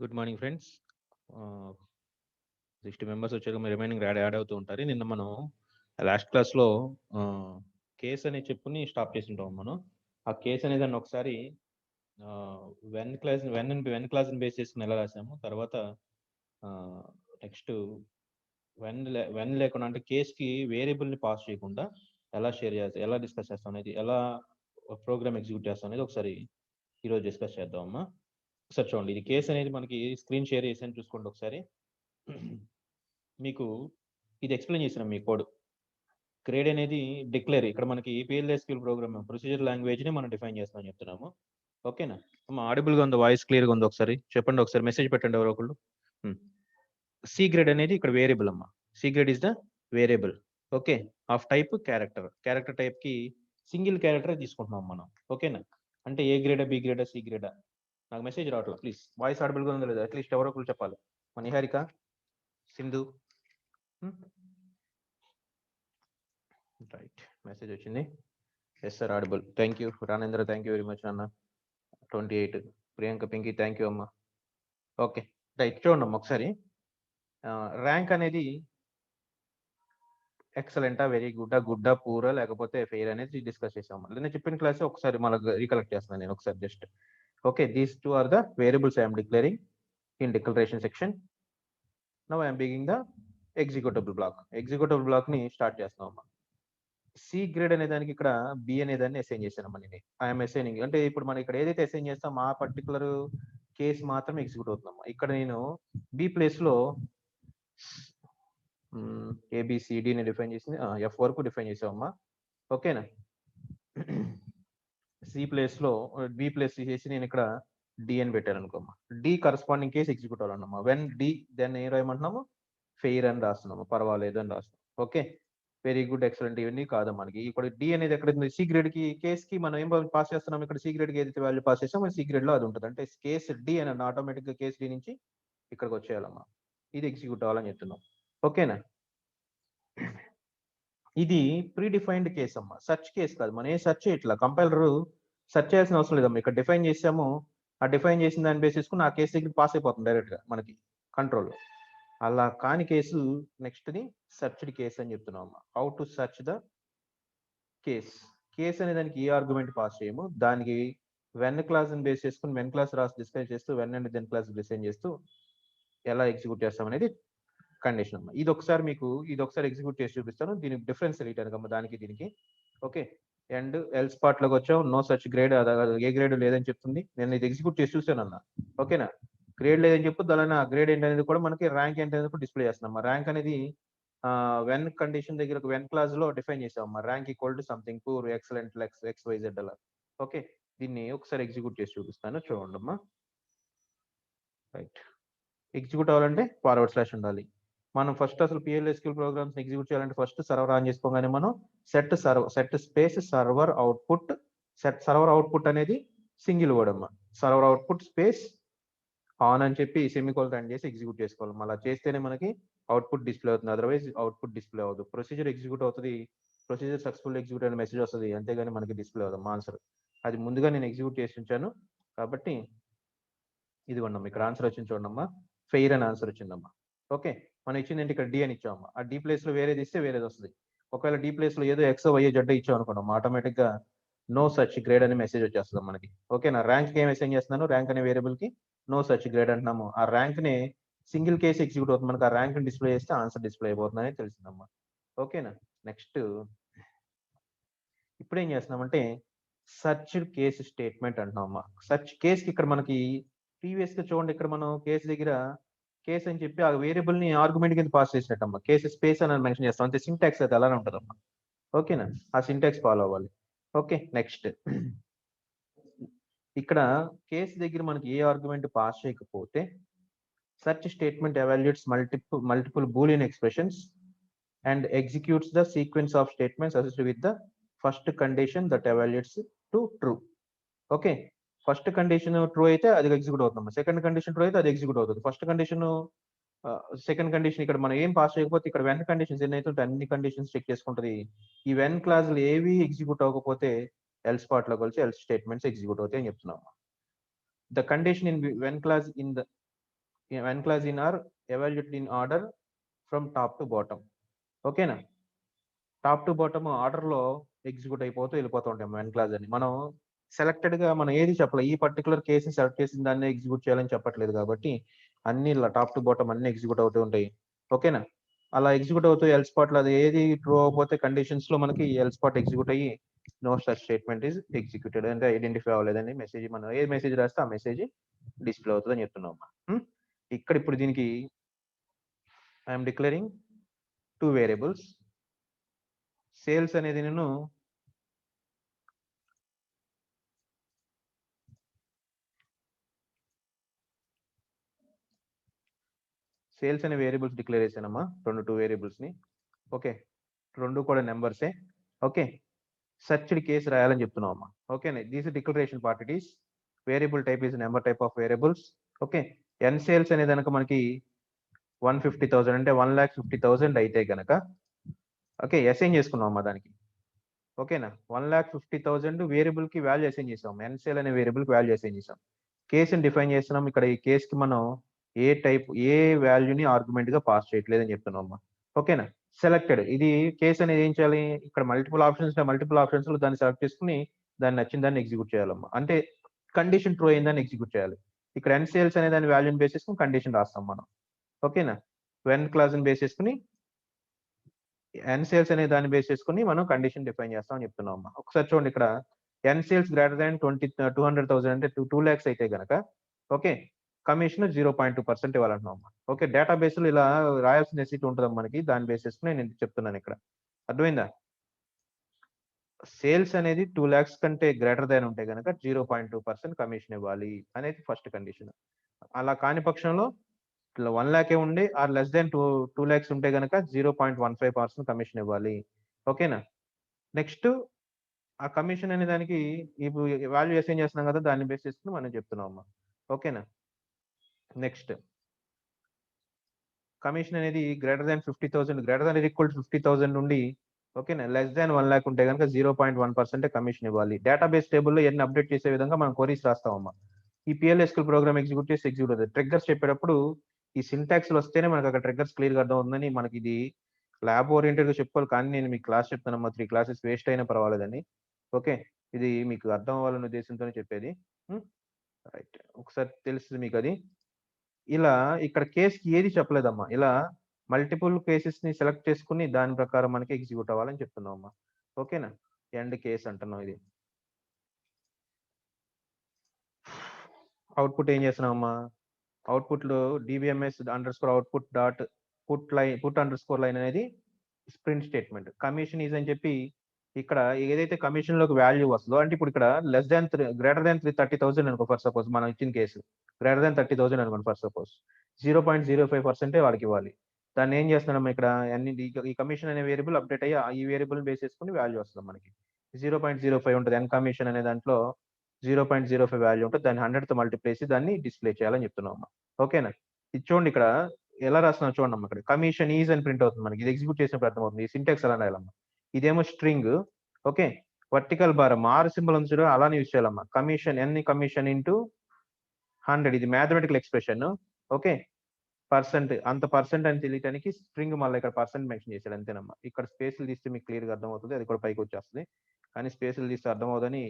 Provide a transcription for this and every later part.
Good morning friends. 60 members వచ్చాక మీ remaining add అవుతూ ఉంటారు. నిన్న మనం లాస్ట్ క్లాస్లో కేస్ అనే చెప్పుని స్టాప్ చేసి ఉంటాం. మనం ఆ కేస్ అనే దాన్ని ఒకసారి వెన్ క్లాస్ని బేస్ చేసుకుని ఎలా రాసాము, తర్వాత నెక్స్ట్ వెన్ లేకుండా అంటే కేస్కి వేరియబుల్ని పాస్ చేయకుండా ఎలా షేర్ చేస్తాం, ఎలా డిస్కస్ చేస్తాం అనేది, ఎలా ప్రోగ్రామ్ ఎగ్జిక్యూట్ చేస్తాం అనేది ఒకసారి ఈరోజు డిస్కస్ చేద్దాం అమ్మా. ఒకసారి చూడండి, ఇది కేస్ అనేది మనకి స్క్రీన్ షేర్ చేసాను, చూసుకోండి ఒకసారి. మీకు ఇది ఎక్స్ప్లెయిన్ చేసిన మీ కోడ్ గ్రేడ్ అనేది డిక్లేర్, ఇక్కడ మనకి PLSQL ప్రోగ్రామ్ ప్రొసీజర్ లాంగ్వేజ్ని మనం డిఫైన్ చేస్తామని చెప్తున్నాము. ఓకేనా అమ్మా? ఆడిబుల్గా ఉందో, వాయిస్ క్లియర్గా ఉందో ఒకసారి చెప్పండి, ఒకసారి మెసేజ్ పెట్టండి ఎవరో ఒకళ్ళు. సి గ్రేడ్ అనేది ఇక్కడ వేరియబుల్ అమ్మా. C grade is the variable, okay, of type character type కి సింగిల్ క్యారెక్టర్ తీసుకుంటున్నాం మనం. ఓకేనా? అంటే ఏ గ్రేడా, బి గ్రేడా, సి గ్రేడా? నాకు మెసేజ్ రావట్లేదు, ప్లీజ్. వాయిస్ ఆడిబుల్గా ఉందో లేదా అట్లీస్ట్ ఎవరో ఒకరు చెప్పాలి. మన నిహారిక, సింధు, రైట్, మెసేజ్ వచ్చింది. Yes sir, audible. Thank you Ranendra, thank you very much అన్న. 28 ప్రియాంక, పింకీ, థ్యాంక్ యూ అమ్మా. ఓకే రైట్, చూడండి అమ్మా ఒకసారి. ర్యాంక్ అనేది ఎక్సలెంటా, వెరీ గుడ్డా, పూరా, లేకపోతే ఫెయిర్ అనేది డిస్కస్ చేసాం. నేను చెప్పిన క్లాస్ ఒకసారి మళ్ళీ రీకలెక్ట్ చేస్తున్నాను నేను ఒకసారి just. Okay, these two are the variables I'm declaring in declaration section. Now I'm beginning the executable block ని స్టార్ట్ చేస్తున్నాం. సి గ్రేడ్ అనే దానికి ఇక్కడ బి అనే దాన్ని అసైన్ చేశానమ్మా నేను. ఐఎమ్ అసైనింగ్ అంటే ఇప్పుడు మనం ఇక్కడ ఏదైతే అసైన్ చేస్తాం ఆ పర్టికులర్ కేసు మాత్రమే ఎగ్జిక్యూట్ అవుతుందమ్మా. ఇక్కడ నేను బి ప్లేస్ లో ఏబిసిడిని డిఫైన్ చేసింది, ఎఫ్ వరకు డిఫైన్ చేసామమ్మా. ఓకేనా? సి ప్లేస్ లో బి ప్లేస్ చేసి నేను ఇక్కడ డి అని పెట్టాను అనుకోమ్మా. డి కరస్పాండింగ్ కేసు ఎగ్జిక్యూట్ అవ్వాలన్నమా. వెన్ డి దెన్ ఏం రాయమంటున్నాము, ఫెయిర్ అని రాస్తున్నాము, పర్వాలేదు అని రాస్తున్నాం. ఓకే, వెరీ గుడ్, ఎక్సలెంట్ ఇవన్నీ కాదు మనకి. ఇక్కడ డి అనేది ఎక్కడ సి గ్రేడ్ కి కేస్ కి మనం ఏం పాస్ చేస్తున్నాం, ఇక్కడ సి గ్రేడ్ కి ఏదైతే వాల్యూ పాస్ చేస్తాం సి గ్రేడ్ లో అది ఉంటుంది. అంటే కేసు డి అని ఆటోమేటిక్ గా కేసు డి నుంచి ఇక్కడికి వచ్చేయాలమ్మా. ఇది ఎగ్జిక్యూట్ అవ్వాలని చెప్తున్నాం. ఓకేనా? ఇది ప్రీ డిఫైన్డ్ కేసు అమ్మా, సర్చ్ కేసు కాదు. మనం ఏ సర్చ్ చేయట్లా, కంపైలర్ సర్చ్ చేయాల్సిన అవసరం లేదమ్మా. ఇక్కడ డిఫైన్ చేసాము, ఆ డిఫైన్ చేసిన దాన్ని బేస్ చేసుకుని ఆ కేసు దగ్గర పాస్ అయిపోతుంది డైరెక్ట్ గా మనకి కంట్రోల్. అలా కాని case next the searched case అని చెప్తున్నాం అమ్మా. How to search the case అనే దానికి ఏ ఆర్గ్యుమెంట్ పాస్ చేయము, దానికి వెన్ క్లాస్ ని బేస్ చేసుకుని వెన్ క్లాస్ రాసి డిస్ప్లే చేస్తూ when and then class design చేస్తూ ఎలా ఎగ్జిక్యూట్ చేస్తాం అనేది కండిషన్ అమ్మా. ఇది ఒకసారి ఎగ్జిక్యూట్ చేసి చూపిస్తాను, దీనికి డిఫరెన్స్ తెలియటానికి అమ్మా దానికి దీనికి. ఓకే, అండ్ ఎల్స్ పార్ట్ లోకి వచ్చాం. నో సచ్ గ్రేడ్, ఏ గ్రేడ్ లేదని చెప్తుంది. నేను ఇది ఎగ్జిక్యూట్ చేసి చూసాను అన్న. ఓకేనా? గ్రేడ్ లేదని చెప్పు, దాని గ్రేడ్ ఏంటనేది కూడా మనకి ర్యాంక్ ఏంటనేది కూడా డిస్ప్లే చేస్తున్నాం. ర్యాంక్ అనేది వెన్ కండిషన్ దగ్గర వెన్ క్లాస్ లో డిఫైన్ చేసామమ్మా. Rank equal to something, poor, excellent, XYZ అలా. ఓకే, దీన్ని ఒకసారి ఎగ్జిక్యూట్ చేసి చూపిస్తాను, చూడండి అమ్మా. రైట్, ఎగ్జిక్యూట్ అవ్వాలంటే ఫార్వర్డ్ / ఉండాలి. మనం ఫస్ట్ అసలు PLSQL ప్రోగ్రామ్స్ ఎగ్జిక్యూట్ చేయాలంటే ఫస్ట్ సర్వర్ ఆన్ చేసుకోగానే మనం సెట్ స్పేస్ సర్వర్ అవుట్పుట్ అనేది సింగిల్ వర్డ్ అమ్మా. సర్వర్ అవుట్పుట్ స్పేస్ ఆన్ అని చెప్పి సెమికోల్ రన్ చేసి ఎగ్జిక్యూట్ చేసుకోవాలి. అలా చేస్తేనే మనకి అవుట్పుట్ డిస్ప్లే అవుతుంది, అదర్వైజ్ అవుట్పుట్ డిస్ప్లే అవ్వదు. ప్రొసీజర్ ఎగ్జిక్యూట్ అవుతుంది, ప్రొసీజర్ సక్సెస్ఫుల్ ఎగ్జిక్యూట్ అనే మెసేజ్ వస్తుంది, అంతేగాని మనకి డిస్ప్లే అవుతుంది ఆన్సర్. అది ముందుగా నేను ఎగ్జిక్యూట్ చేసి ఉంచాను కాబట్టి ఇది ఉండమ్మా. ఇక్కడ ఆన్సర్ వచ్చింది చూడమ్మా, ఫెయిర్ అని ఆన్సర్ వచ్చిందమ్మా. ఓకే, మనం ఇచ్చింది ఏంటి, ఇక్కడ డి అని ఇచ్చామమ్మా. ఆ డి ప్లేస్ లో వేరేది ఇస్తే వేరేది వస్తుంది. ఒకవేళ డి ప్లేస్ లో ఏదో ఎక్స్ వై జెడ్ ఇచ్చాం అనుకున్నాం, ఆటోమేటిక్ గా నో సచ్ గ్రేడ్ అనే మెసేజ్ వచ్చేస్తుంది మనకి. ఓకేనా? ర్యాంక్ ఏం అసైన్ చేస్తున్నాను, ర్యాంక్ అనే వేరియబుల్ కి నో సచ్ గ్రేడ్ అంటున్నాము. ఆ ర్యాంక్ ని సింగిల్ కేసు ఎగ్జిక్యూట్ అవుతుంది మనకి. ఆ ర్యాంక్ ని డిస్ప్లే చేస్తే ఆన్సర్ డిస్ప్లే అయిపోతుంది అనేది తెలిసిందమ్మా. ఓకేనా? నెక్స్ట్ ఇప్పుడు ఏం చేస్తున్నామంటే సర్చ్ కేసు స్టేట్మెంట్ అంటున్నామమ్మా. సర్చ్ కేసు కి ఇక్కడ మనకి ప్రీవియస్ గా చూడండి, ఇక్కడ మనం కేసు దగ్గర కేసు అని చెప్పి ఆ వేరియబుల్ ని ఆర్గ్యుమెంట్ కింద పాస్ చేసినట్టమ్మా. కేసు స్పేస్ అని మెన్షన్ చేస్తాం, అంతే. సింటాక్స్ అయితే అలానే ఉంటుందమ్మా. ఓకేనా? ఆ సింటాక్స్ ఫాలో అవ్వాలి. ఓకే, నెక్స్ట్ ఇక్కడ కేసు దగ్గర మనకి ఏ ఆర్గ్యుమెంట్ పాస్ చేయకపోతే search statement evaluates multiple boolean expressions and executes the sequence of statements associated with the first condition that evaluates to true. Okay, first condition true అయితే అది execute అవుతుంది, second condition true అయితే అది execute అవుతుంది. First condition second condition ఇక్కడ మనం ఏం pass చేయకపోతే ఇక్కడ వెన్ కండిషన్స్ ఎన్ని అయితే అన్ని కండిషన్స్ చెక్ చేసుకుంటుంది. ఈ వెన్ క్లాజులు ఏవి ఎగ్జిక్యూట్ అవ్వకపోతే ఎల్స్ పార్ట్ లో కలిసి ఎల్స్ స్టేట్మెంట్స్ ఎగ్జిక్యూట్ అవుతాయి అని చెప్తున్నాము. The condition in when clause in the n class in are evaluated in order from top to bottom. ఓకేనా? టాప్ టు బాటమ్ ఆర్డర్ లో ఎగ్జిక్యూట్ అయిపోతూ వెళ్ళిపోతూ ఉంటాం n క్లాస్ అని. మనం సెలెక్టెడ్ గా మనం ఏది చెప్పలేదు, ఈ పర్టికులర్ కేసు సెలెక్ట్ చేసిన దాన్ని ఎగ్జిక్యూట్ చేయాలని చెప్పట్లేదు కాబట్టి అన్ని ఇలా టాప్ టు బాటమ్ అన్ని ఎగ్జిక్యూట్ అవుతూ ఉంటాయి. ఓకేనా? అలా ఎగ్జిక్యూట్ అవుతూ ఎల్ స్పాట్ లో అది ఏది ట్రూ అవ్వకపోతే కండిషన్స్ లో మనకి ఎల్ స్పాట్ ఎగ్జిక్యూట్ అయ్యి no such statement is executed అంటే ఐడెంటిఫై అవ్వలేదని మెసేజ్, మనం ఏ మెసేజ్ రాస్తే ఆ మెసేజ్ డిస్ప్లే అవుతుంది అని చెప్తున్నాం. ఇక్కడ ఇప్పుడు దీనికి ఐఎమ్ డిక్లేరింగ్ 2 వేరియబుల్స్. సేల్స్ అనేది నేను సేల్స్ అనే వేరియబుల్స్ డిక్లేర్ చేశానమ్మా, 2 వేరియబుల్స్ ని. ఓకే, 2 కూడా నెంబర్సే. ఓకే, సర్చ్డ్ కేసు రాయాలని చెప్తున్నాం అమ్మా. ఓకేనా? This declaration part it is variable type is number type of variables. Okay, N sales అనే కనుక మనకి 150,000 అంటే 1,50,000 అయితే గనక ఓకే అసైన్ చేసుకున్నాం అమ్మా దానికి. ఓకేనా? 1,50,000 వేరియబుల్ కి వాల్యూ అసైన్ చేసాం, ఎన్ సేల్ అనే వేరియబుల్ కి వాల్యూ అసైన్ చేసాం. కేసుని డిఫైన్ చేస్తున్నాం. ఇక్కడ ఈ కేసుకి మనం ఏ వాల్యూని ఆర్గ్యుమెంట్ గా పాస్ చేయట్లేదు అని చెప్తున్నాం అమ్మా. ఓకేనా? సెలెక్టెడ్ ఇది కేసు అనేది ఏం చేయాలి, ఇక్కడ మల్టిపుల్ ఆప్షన్స్ లో దాన్ని సెలెక్ట్ చేసుకుని దాన్ని నచ్చిన దాన్ని ఎగ్జిక్యూట్ చేయాలమ్మా. అంటే కండిషన్ ట్రూ అయిందని ఎగ్జిక్యూట్ చేయాలి. ఇక్కడ ఎన్ సేల్స్ అనే దాని వాల్యూని బేస్ చేసుకుని కండిషన్ రాస్తాం మనం. ఓకేనా? వెన్ క్లాస్ ని బేస్ చేసుకుని ఎన్ సేల్స్ అనే దాన్ని బేస్ చేసుకుని మనం కండిషన్ డిఫైన్ చేస్తాం అని చెప్తున్నాం అమ్మా. ఒకసారి చూడండి, ఇక్కడ ఎన్ సేల్స్ గ్రేటర్ దాన్ 200,000 అంటే 2 lakhs అయితే గనక ఓకే కమిషన్ 0.2% ఇవ్వాలంటున్నాం అమ్మా. ఓకే, డేటాబేస్ లో ఇలా రాయాల్సిన నెసిటీ ఉంటుంది మనకి, దాన్ని బేస్ చేసుకుని నేను చెప్తున్నాను ఇక్కడ. అర్థమైందా? సేల్స్ అనేది 2 lakhs కంటే గ్రేటర్ దాన్ ఉంటే కనుక 0.2% కమిషన్ ఇవ్వాలి అనేది ఫస్ట్ కండిషన్. అలా కాని పక్షంలో 1 lakh ఉండి ఆర్ లెస్ దాన్ 2 lakhs ఉంటే కనుక 0.15% కమిషన్ ఇవ్వాలి. ఓకేనా? నెక్స్ట్ ఆ కమిషన్ అనే దానికి ఇప్పుడు వాల్యూ అసైన్ చేస్తున్నాం కదా, దాన్ని బేస్ చేసుకుని మనం చెప్తున్నాం అమ్మా. ఓకేనా? నెక్స్ట్ కమిషన్ అనేది greater than 50,000 greater than equal 50,000 నుండి ఓకేనా లెస్ దాన్ 1 lakh ఉంటే కనుక 0.1% కమిషన్ ఇవ్వాలి. డేటాబేస్ టేబుల్లో ఎన్ని అప్డేట్ చేసే విధంగా మనం క్వరీస్ రాస్తామమ్మా. ఈ PLSQL ప్రోగ్రామ్ ఎగ్జిక్యూట్ చేసి ఎగ్జిక్యూట్ అవుతుంది. ట్రిగ్గర్స్ చెప్పేటప్పుడు ఈ సింటాక్స్ వస్తేనే మనకు అక్కడ ట్రిగ్గర్స్ క్లియర్ గా అర్థం అవుతుందని మనకి ఇది ల్యాబ్ ఓరియంటెడ్ గా చెప్పుకోవాలి. కానీ నేను మీకు క్లాస్ చెప్తానమ్మా, 3 classes వేస్ట్ అయినా పర్వాలేదని. ఓకే, ఇది మీకు అర్థం అవ్వాలనే ఉద్దేశంతోనే చెప్పేది. రైట్, ఒకసారి తెలుస్తుంది మీకు అది. ఇలా ఇక్కడ కేసుకి ఏది చెప్పలేదమ్మా, ఇలా మల్టిపుల్ కేసెస్ ని సెలెక్ట్ చేసుకుని దాని ప్రకారం మనకి ఎగ్జిక్యూట్ అవ్వాలని చెప్తున్నాం అమ్మా. ఓకేనా? ఎండ్ కేస్ అంటున్నాం. ఇది అవుట్పుట్ ఏం చేస్తున్నాం అమ్మా, అవుట్పుట్ లో dbms_output డాట్ పుట్ లైన్ అనేది స్ప్రింట్ స్టేట్మెంట్. కమిషన్ ఈజ్ అని చెప్పి ఇక్కడ ఏదైతే కమిషన్ లోకి వాల్యూ వస్తుందో, అంటే ఇప్పుడు ఇక్కడ లెస్ దాన్ గ్రేటర్ దాన్ 30,000 అనుకో ఫర్ సపోజ్, మనం ఇచ్చిన కేసు గ్రేటర్ దాన్ 30,000 అనుకోండి ఫర్ సపోజ్, 0.05% వాళ్ళకి ఇవ్వాలి. దాన్ని ఏం చేస్తున్నాం ఇక్కడ ఈ కమిషన్ అనే వేరియబుల్ అప్డేట్ అయ్యి ఈ వేరియబుల్ బేస్ చేసుకుని వాల్యూ వస్తుంది మనకి. 0.05 ఉంటుంది ఎన్ కమిషన్ అనే దాంట్లో 0.05 వాల్యూ ఉంటుంది, దాన్ని 100 తో మల్టిప్లై చేసి దాన్ని డిస్ప్లే చేయాలని చెప్తున్నాం అమ్మా. ఓకేనా? ఇది చూడండి ఇక్కడ ఎలా రాస్తున్నాం చూడండి అమ్మా. ఇక్కడ కమిషన్ ఈజ్ అని ప్రింట్ అవుతుంది మనకి, ఇది ఎగ్జిక్యూట్ చేసినప్పుడు అర్థమవుతుంది. ఈ సింటాక్స్ ఎలా రాయాలమ్మా, ఇదేమో string. Okay, vertical bar or symbol ఉంది చూడ, అలానే యూజ్ చేయాలమ్మా. కమిషన్ ఇంటూ 100 ఇది మ్యాథమెటికల్ ఎక్స్ప్రెషన్. ఓకే, పర్సెంట్ అంత పర్సెంట్ అని తెలియటానికి స్ట్రింగ్ మళ్ళీ ఇక్కడ పర్సెంట్ మెన్షన్ చేశాడు అంతేనమ్మా. ఇక్కడ స్పేస్లు తీస్తే మీకు క్లియర్ గా అర్థమవుతుంది, అది కూడా పైకి వచ్చేస్తుంది. కానీ స్పేస్లు తీస్తే అర్థమవుదని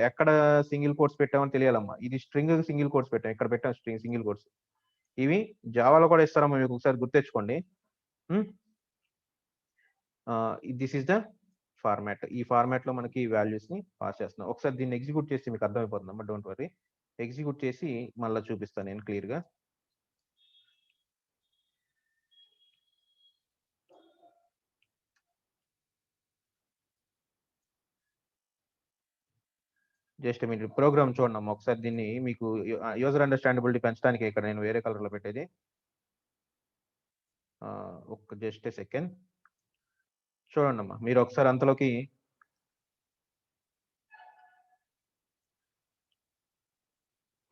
ఎక్కడ సింగిల్ కోట్స్ పెట్టామని తెలియాలమ్మా. ఇది స్ట్రింగ్ సింగిల్ కోట్స్ పెట్టాం, ఇక్కడ పెట్టాం స్ట్రింగ్ సింగిల్ కోట్స్. ఇవి జావాలో కూడా ఇస్తారమ్మా, మీకు ఒకసారి గుర్తెచ్చుకోండి. This is the format. ఈ ఫార్మాట్ లో మనకి వాల్యూస్ ని పాస్ చేస్తున్నాం. ఒకసారి దీన్ని ఎగ్జిక్యూట్ చేసి మీకు అర్థమైపోతుందమ్మా, డోంట్ వరీ. ఎగ్జిక్యూట్ చేసి మళ్ళీ చూపిస్తాను నేను క్లియర్ గా. జస్ట్ మీరు ప్రోగ్రామ్ చూడండి అమ్మా ఒకసారి. దీన్ని మీకు యూజర్ అండర్స్టాండబిలిటీ పెంచడానికి ఇక్కడ నేను వేరే కలర్ లో పెట్టేది. ఒక జస్ట్ సెకండ్ చూడండి అమ్మా, మీరు ఒకసారి అంతలోకి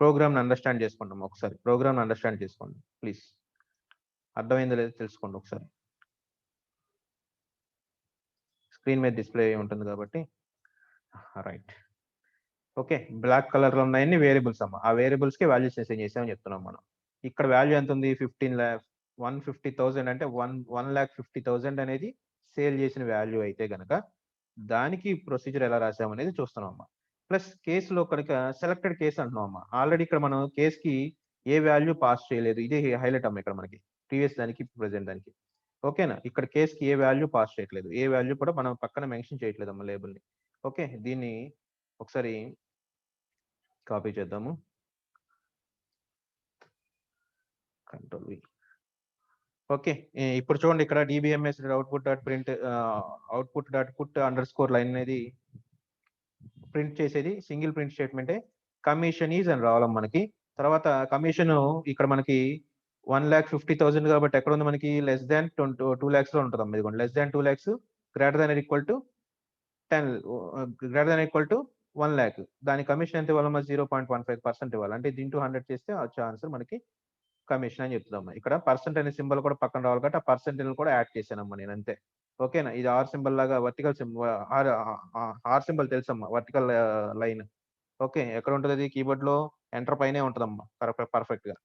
ప్రోగ్రామ్ అండర్స్టాండ్ చేసుకోండి అమ్మా. ఒకసారి ప్రోగ్రామ్ అండర్స్టాండ్ చేసుకోండి ప్లీజ్. అర్థమైందో లేదో తెలుసుకోండి ఒకసారి. స్క్రీన్ మీద డిస్ప్లే ఉంటుంది కాబట్టి. Right, okay. బ్లాక్ కలర్ లో ఉన్నాయన్ని వేరియబుల్స్ అమ్మా. ఆ వేరియబుల్స్ కి వాల్యూస్ అసైన్ చేసామని చెప్తున్నాం మనం. ఇక్కడ వాల్యూ ఎంత ఉంది 150,000 అంటే 1,50,000 అనేది సేల్ చేసిన వాల్యూ అయితే గనక దానికి ప్రొసీజర్ ఎలా రాసాం అనేది చూస్తున్నాం అమ్మా. ప్లస్ కేసులో కనుక సెలెక్టెడ్ కేసు అంటున్నాం అమ్మా. ఆల్రెడీ ఇక్కడ మనం కేసుకి ఏ వాల్యూ పాస్ చేయలేదు, ఇదే హైలైట్ అమ్మా ఇక్కడ మనకి ప్రీవియస్ దానికి ప్రెసెంట్ దానికి. ఓకేనా, ఇక్కడ కేసుకి ఏ వాల్యూ పాస్ చేయట్లేదు, ఏ వాల్యూ కూడా మనం పక్కన మెన్షన్ చేయట్లేదు అమ్మా లేబుల్ని. ఓకే, దీన్ని ఒకసారి కాపీ చేద్దాము. Control V. ఓకే, ఇప్పుడు చూడండి ఇక్కడ DBMS output dot print output dot put under score line అనేది ప్రింట్ చేసేది సింగిల్ ప్రింట్ స్టేట్మెంటే. కమిషన్ ఈజ్ అని రావాలి మనకి. తర్వాత కమిషన్ ఇక్కడ మనకి 1,50,000 కాబట్టి ఎక్కడ ఉంది మనకి లెస్ దాన్ 2 lakhs లో ఉంటుంది అమ్మ. ఇదిగోండి less than 2 lakhs greater than equal to 10 greater than equal to 1 lakh. దాని కమిషన్ ఎంత ఇవ్వాలమ్మా 0.15% ఇవ్వాలి. అంటే దీంట్లో 100 చేస్తే వచ్చే ఆన్సర్ మనకి కమిషన్ అని చెప్తుందమ్మా. ఇక్కడ పర్సెంట్ అనే సింబల్ కూడా పక్కన రావాలి కాబట్టి ఆ పర్సెంటేజ్ కూడా యాడ్ చేశానమ్మా నేను అంతే. ఓకేనా, ఇది ఆర్ సింబల్ లాగా వర్టికల్ సింబల్, ఆర్ సింబల్ తెలుసమ్మా, వర్టికల్ లైన్. ఓకే, ఎక్కడ ఉంటుంది అది కీబోర్డ్ లో ఎంటర్ పైనే ఉంటుందమ్మా పర్ఫెక్ట్ గా.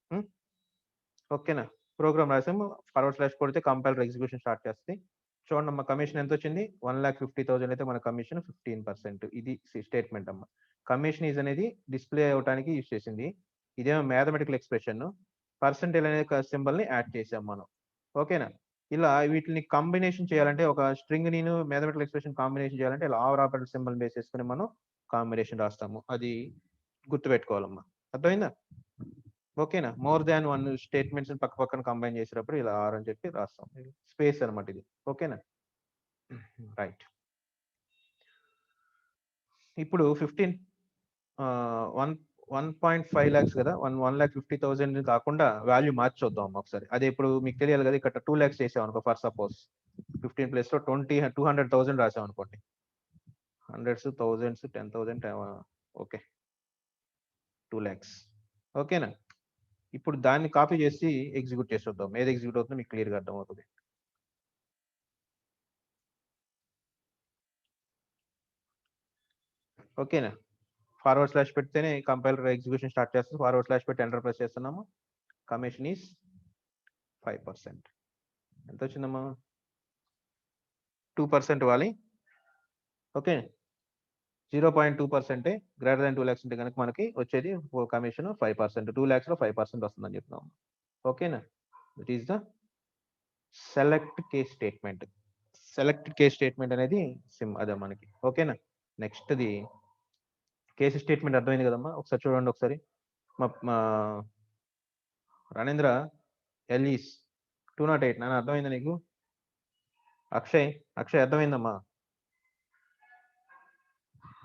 ఓకేనా, ప్రోగ్రామ్ రాసాము, ఫార్వర్డ్ స్లాష్ కొడితే కంపైలర్ ఎగ్జిక్యూషన్ స్టార్ట్ చేస్తుంది. చూడండి అమ్మా, కమిషన్ ఎంత వచ్చింది 1,50,000 అయితే మన కమిషన్ 15%. ఇది స్టేట్మెంట్ అమ్మా. కమిషన్ ఈజ్ అనేది డిస్ప్లే అవడానికి యూజ్ చేసింది. ఇదేమో మ్యాథమెటికల్ ఎక్స్ప్రెషన్, పర్సెంటేజ్ అనే సింబల్ ని యాడ్ చేసాం మనం. ఓకేనా, ఇలా వీటిని కాంబినేషన్ చేయాలంటే ఒక స్ట్రింగ్ నేను మ్యాథమెటికల్ ఎక్స్ప్రెషన్ కాంబినేషన్ చేయాలంటే ఇలా ఆవర్ ఆపరేటర్ సింబల్ బేస్ చేసుకుని మనం కాంబినేషన్ రాస్తాము. అది గుర్తుపెట్టుకోవాలమ్మా, అర్థమైందా? ఓకేనా, మోర్ దాన్ 1 స్టేట్మెంట్స్ పక్క పక్కన కంబైన్ చేసేటప్పుడు ఇలా ఆర్ అని చెప్పి రాస్తాం. స్పేస్ అనమాట ఇది. ఓకేనా, రైట్. ఇప్పుడు 1.5 lakhs కదా, 1,50,000 కాకుండా వాల్యూ మార్చి చూద్దాం ఒకసారి. అదే ఇప్పుడు మీకు తెలియాలి కదా, ఇక్కడ 2 lakhs చేసాం అనుకో ఫర్ సపోజ్ 15 ప్లేస్ లో 200,000 రాసాం అనుకోండి. Hundreds, thousands, 10,000, okay 2 lakhs. ఓకేనా, ఇప్పుడు దాన్ని కాపీ చేసి ఎగ్జిక్యూట్ చేసి వద్దాం. ఏది ఎగ్జిక్యూట్ అవుతుందో మీకు క్లియర్గా అర్థమవుతుంది. ఓకేనా, ఫార్వర్డ్ స్లాష్ పెడితేనే కంపైలర్ ఎగ్జిక్యూషన్ స్టార్ట్ చేస్తుంది. ఫార్వర్డ్ స్లాష్ పెట్టి ఎంటర్ ప్రెస్ చేస్తున్నాము. Commission is 5%. ఎంత వచ్చిందమ్మా 2% ఇవ్వాలి. ఓకే, 0.2% గ్రేటర్ దాన్ 2 lakhs ఉంటే కనుక మనకి వచ్చేది కమిషన్ 5%. 2 lakhs లో 5% వస్తుందని చెప్తున్నాం. ఓకేనా, it is the select case statement. Select case statement అనేది అదే మనకి. ఓకేనా, నెక్స్ట్ ది కేసు స్టేట్మెంట్ అర్థమైంది కదమ్మా. ఒకసారి చూడండి ఒకసారి. మా రణేంద్ర ఎలీస్ 208 నాన్న అర్థమైందా నీకు? అక్షయ్ అర్థమైందమ్మా?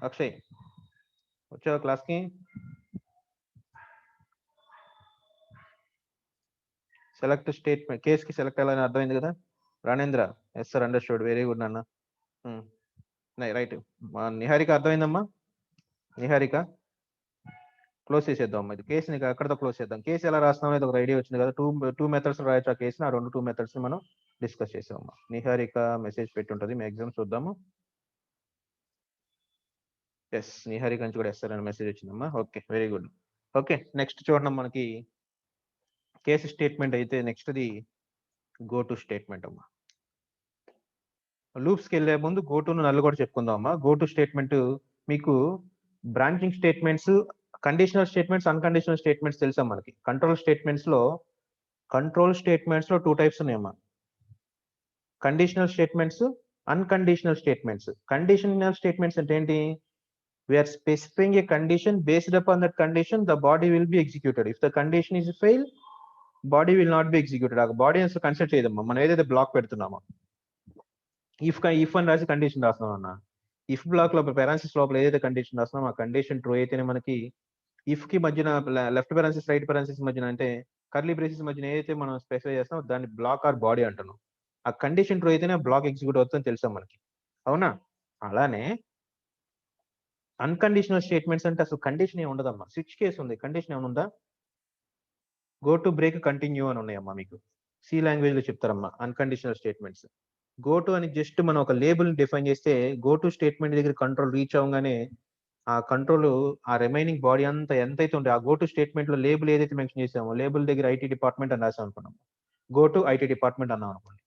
అక్షయ్ వచ్చావా క్లాస్కి? సెలెక్ట్ స్టేట్మెంట్ కేసుకి సెలెక్ట్ అవ్వాలని అర్థమైంది కదా Ranendra? Yes sir, understood, very good నాన్న. రైట్, నిహారిక అర్థమైందమ్మా? నిహారిక క్లోజ్ చేసేద్దాం అమ్మా. ఇది కేసుని అక్కడతో క్లోజ్ చేద్దాం. కేసు ఎలా రాస్తాం అనేది ఒక ఐడియా వచ్చింది కదా. టూ మెథడ్స్ రాయొచ్చు ఆ కేసుని. ఆ 2 మెథడ్స్ మనం డిస్కస్ చేసామమ్మా. నిహారిక మెసేజ్ పెట్టి ఉంటుంది, మీ ఎగ్జామ్ చూద్దాము. ఎస్, నిహారిక నుంచి కూడా ఎస్ అని మెసేజ్ వచ్చిందమ్మా. Okay, very good. Okay, next చూడండి మనకి కేసు స్టేట్మెంట్ అయితే నెక్స్ట్ది గో టు స్టేట్మెంట్ అమ్మా. లూప్స్కి వెళ్ళే ముందు గో టు నల్లు కూడా చెప్పుకుందాం అమ్మా. గో టు స్టేట్మెంట్ మీకు branching statements, conditional statements, unconditional statements తెలుసా మనకి. కంట్రోల్ స్టేట్మెంట్స్ లో 2 టైప్స్ ఉన్నాయమ్మా. Conditional statements, unconditional statements. Conditional statements అంటే ఏంటి? We're specifying a condition, based upon that condition the body will be executed. If the condition is fail, body will not be executed. ఆ body అసలు consider చేయదమ్మా. మనం ఏదైతే black పెడుతున్నామో, if అని రాసి condition రాస్తున్నాం అన్న, ఇఫ్ బ్లాక్ లో పెరాన్సిస్ లోపల ఏదైతే కండిషన్ రాస్తున్నాం ఆ కండిషన్ ట్రూ అయితేనే మనకి ఇఫ్ కి మధ్యన లెఫ్ట్ పెరాన్సిస్ రైట్ పెరాన్సిస్ మధ్యన అంటే కర్లీ బ్రేసెస్ మధ్యన ఏదైతే మనం స్పెసిఫై చేస్తామో దాన్ని బ్లాక్ ఆర్ బాడీ అంటున్నాం. ఆ కండిషన్ ట్రూ అయితేనే బ్లాక్ ఎగ్జిక్యూట్ అవుతుందని తెలుసా మనకి, అవునా? అలానే అన్కండిషనల్ స్టేట్మెంట్స్ అంటే అసలు కండిషన్ ఏమి ఉండదమ్మా. స్విచ్ కేసు ఉంది, కండిషన్ ఏమైనా ఉందా? గో టు బ్రేక్ కంటిన్యూ అని ఉన్నాయమ్మా. మీకు సి లాంగ్వేజ్ లో చెప్తారమ్మా అన్కండిషనల్ స్టేట్మెంట్స్. గో టు అని జస్ట్ మనం ఒక లేబుల్ డిఫైన్ చేస్తే గో టు స్టేట్మెంట్ దగ్గర కంట్రోల్ రీచ్ అవగానే ఆ కంట్రోల్ ఆ రిమైనింగ్ బాడీ అంతా ఎంతైతే ఉంటే ఆ గో టు స్టేట్మెంట్ లో లేబుల్ ఏదైతే మెన్షన్ చేసామో లేబుల్ దగ్గర ఐటీ డిపార్ట్మెంట్ అని రాసాం అనుకున్నాం. గో టు ఐటీ డిపార్ట్మెంట్ అన్నాం అనుకోండి.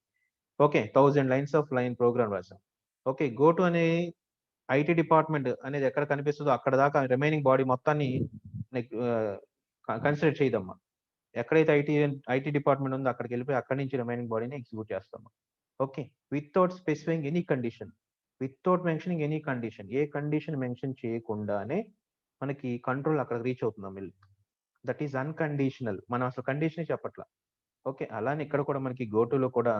Okay, 1000 lines of line program రాసాం. ఓకే, గో టు అనే ఐటీ డిపార్ట్మెంట్ అనేది ఎక్కడ కనిపిస్తుందో అక్కడ దాకా రిమైనింగ్ బాడీ మొత్తాన్ని కన్సిడర్ చేయదమ్మా. ఎక్కడైతే ఐటీ డిపార్ట్మెంట్ ఉందో అక్కడికి వెళ్ళిపోయి అక్కడి నుంచి రిమైనింగ్ బాడీని ఎగ్జిక్యూట్ చేస్తాము. Okay, without specifying any condition, without mentioning any condition, ఏ కండిషన్ మెన్షన్ చేయకుండానే మనకి కంట్రోల్ అక్కడ రీచ్ అవుతుందాం వెళ్ళి. దట్ ఈస్ అన్కండిషనల్, మనం అసలు కండిషన్ చెప్పట్లా. ఓకే, అలానే ఇక్కడ కూడా మనకి గోటులో కూడా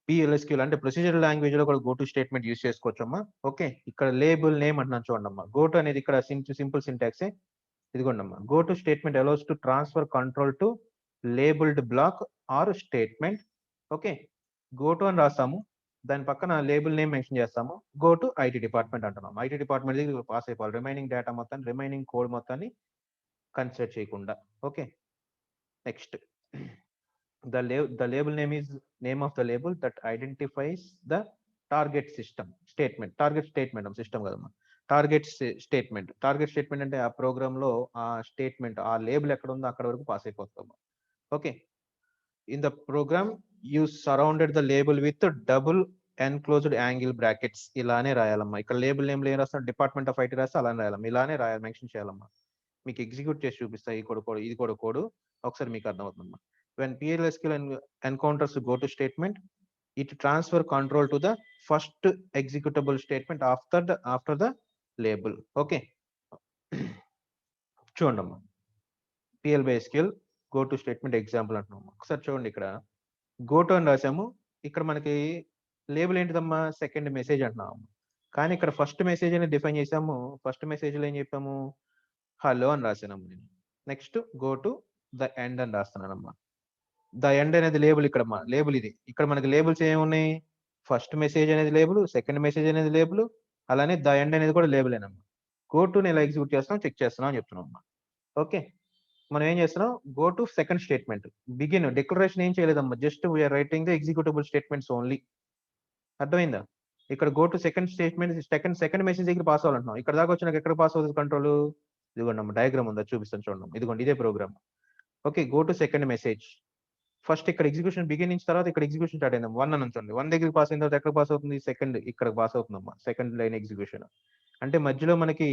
PLSQL అంటే ప్రొసీజరల్ లాంగ్వేజ్ లో కూడా గోటు స్టేట్మెంట్ యూస్ చేసుకోవచ్చమ్మా. ఓకే, ఇక్కడ లేబుల్ నేమ్ అంటున్నాను చూడండమ్మా. గోటు అనేది ఇక్కడ సింపుల్ సింటాక్సే. ఇదిగోండమ్మా, go to statement allows to transfer control to labelled block or statement. Okay, go to అని రాస్తాము, దాని పక్కన లేబుల్ నేమ్ మెన్షన్ చేస్తాము, గో టు ఐటీ డిపార్ట్మెంట్ అంటున్నాం. ఐటీ డిపార్ట్మెంట్ దగ్గర పాస్ అయిపోవాలి, రిమైనింగ్ డేటా మొత్తాన్ని, రిమైనింగ్ కోడ్ మొత్తాన్ని కన్సిడర్ చేయకుండా. Okay, next the label name is name of the label that identifies the target statement of system కదమ్మా. Target statement అంటే ఆ programme లో ఆ స్టేట్మెంట్ ఆ లేబుల్ ఎక్కడ ఉందో అక్కడ వరకు పాస్ అయిపోతాము. Okay, in the program you surrounded the label with double enclosed angle brackets. ఇలానే రాయాలమ్మా. ఇక్కడ లేబుల్ నేమ్ ఏం రాస్తాం, డిపార్ట్మెంట్ ఆఫ్ ఐటీ రాస్తే అలానే రాయాలమ్మా. ఇలానే రాయాలి, మెన్షన్ చేయాలమ్మా. మీకు ఎగ్జిక్యూట్ చేసి చూపిస్తాయి. ఇది కూడా కోడ్ ఒకసారి మీకు అర్థమవుతుందమ్మా. When PLSQL encounters go to statement, it transfer control to the first executable statement after the label. Okay, చూడండమ్మా, PLSQL go to statement example అంటున్నాము. ఒకసారి చూడండి, ఇక్కడ go to అని రాసాము. ఇక్కడ మనకి లేబుల్ ఏంటిదమ్మా, సెకండ్ మెసేజ్ అంటున్నాము. కానీ ఇక్కడ ఫస్ట్ మెసేజ్ అని డిఫైన్ చేసాము. ఫస్ట్ మెసేజ్ లో ఏం చెప్పాము, హలో అని రాసాము. నేను next go to the end అని రాస్తున్నానమ్మా. ద ఎండ్ అనేది లేబుల్, ఇక్కడ లేబుల్ ఇది. ఇక్కడ మనకి లేబుల్స్ ఏమున్నాయి, ఫస్ట్ మెసేజ్ అనేది లేబుల్, సెకండ్ మెసేజ్ అనేది లేబుల్, అలానే ద ఎండ్ అనేది కూడా లేబుల్ ఏనమ్మా. గో టు ఎలా ఎగ్జిక్యూట్ చేస్తున్నాం చెక్ చేస్తున్నాం అని చెప్తున్నాం అమ్మా. ఓకే, మనం ఏం చేస్తున్నాం, go to second statement. Begin declaration ఏం చేయలేదమ్మా, just we are writing the executable statements only. అర్థమైందా? ఇక్కడ go to second statement second message దగ్గర పాస్ అవ్వాలంటున్నాం. ఇక్కడ దాకా వచ్చినాక ఎక్కడ పాస్ అవుతుంది కంట్రోల్, ఇదిగోండి అమ్మ డయాగ్రామ్ ఉందా చూపిస్తాను చూడండి. ఇదిగోండి ఇదే program. Okay, go to second message. First ఇక్కడ ఎగ్జిక్యూషన్ బిగిన్ నుంచి తర్వాత ఇక్కడ ఎగ్జిక్యూషన్ స్టార్ట్ అయింది. 1 అని ఉంటుంది. 1 దగ్గర పాస్ అయిన తర్వాత ఎక్కడ పాస్ అవుతుంది, సెకండ్ ఇక్కడ పాస్ అవుతుందమ్మా. సెకండ్ లైన్ ఎగ్జిక్యూషన్ అంటే మధ్యలో మనకి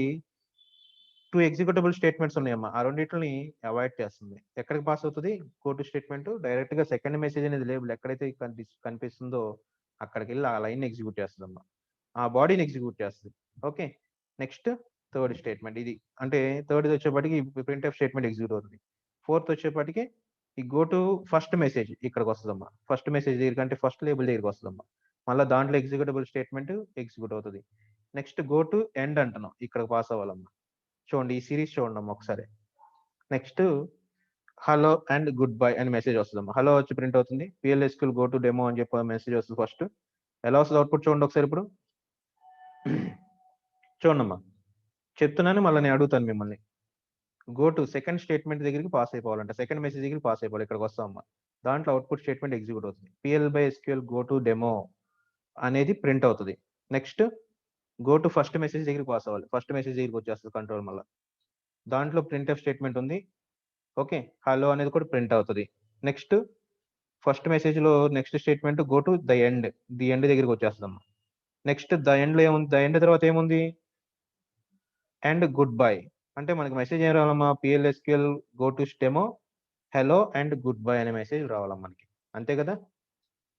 2 ఎగ్జిక్యూటబుల్ స్టేట్మెంట్స్ ఉన్నాయమ్మా. ఆ రెండింటిని అవాయిడ్ చేస్తుంది. ఎక్కడికి పాస్ అవుతుంది, గో టు స్టేట్మెంట్ డైరెక్ట్ గా సెకండ్ మెసేజ్ అనేది లేబుల్ ఎక్కడైతే కనిపిస్తుందో అక్కడికి వెళ్ళి ఆ లైన్ ఎగ్జిక్యూట్ చేస్తుందమ్మా, ఆ బాడీని ఎగ్జిక్యూట్ చేస్తుంది. ఓకే, నెక్స్ట్ థర్డ్ స్టేట్మెంట్ ఇది. అంటే థర్డ్ వచ్చేప్పటికి ప్రింట్ఎఫ్ స్టేట్మెంట్ ఎగ్జిక్యూట్ అవుతుంది. ఫోర్త్ వచ్చేప్పటికి ఈ గో టు ఫస్ట్ మెసేజ్ ఇక్కడికి వస్తుందమ్మా. ఫస్ట్ మెసేజ్ దగ్గర కంటే ఫస్ట్ లేబుల్ దగ్గరికి వస్తుందమ్మా. మళ్ళీ దాంట్లో ఎగ్జిక్యూటబుల్ స్టేట్మెంట్ ఎగ్జిక్యూట్ అవుతుంది. నెక్స్ట్ గో టు ఎండ్ అంటున్నాం, ఇక్కడికి పాస్ అవ్వాలమ్మా. చూడండి ఈ సిరీస్ చూడండి అమ్మా ఒకసారి. Next hello and goodbye అని మెసేజ్ వస్తుందమ్మా. హలో వచ్చి ప్రింట్ అవుతుంది, PLSQL గో టు డెమో అని చెప్పి మెసేజ్ వస్తుంది. ఫస్ట్ ఎలా వస్తుంది అవుట్పుట్ చూడండి ఒకసారి. ఇప్పుడు చూడండమ్మా, చెప్తున్నాను మళ్ళీ నేను అడుగుతాను మిమ్మల్ని. గో టు సెకండ్ స్టేట్మెంట్ దగ్గరికి పాస్ అయిపోవాలంటే సెకండ్ మెసేజ్ దగ్గరికి పాస్ అయిపోవాలి. ఇక్కడికి వస్తామమ్మా. దాంట్లో అవుట్పుట్ స్టేట్మెంట్ ఎగ్జిక్యూట్ అవుతుంది. PL/SQL గో టు డెమో అనేది ప్రింట్ అవుతుంది. Next go to first message దగ్గరికి పాస్ అవ్వాలి. ఫస్ట్ మెసేజ్ దగ్గరికి వచ్చేస్తుంది కంట్రోల్. మళ్ళీ దాంట్లో ప్రింట్ఎఫ్ స్టేట్మెంట్ ఉంది. ఓకే, హలో అనేది కూడా ప్రింట్ అవుతుంది. నెక్స్ట్ ఫస్ట్ మెసేజ్ లో next statement go to the end దగ్గరికి వచ్చేస్తుందమ్మా. నెక్స్ట్ ద ఎండ్ లో ఏముంది, ద ఎండ్ తర్వాత ఏముంది, అండ్ గుడ్ బై. అంటే మనకి మెసేజ్ ఏం రావాలమ్మా, PLSQL go to demo hello and good bye అనే మెసేజ్ రావాలమ్మా మనకి. అంతే కదా,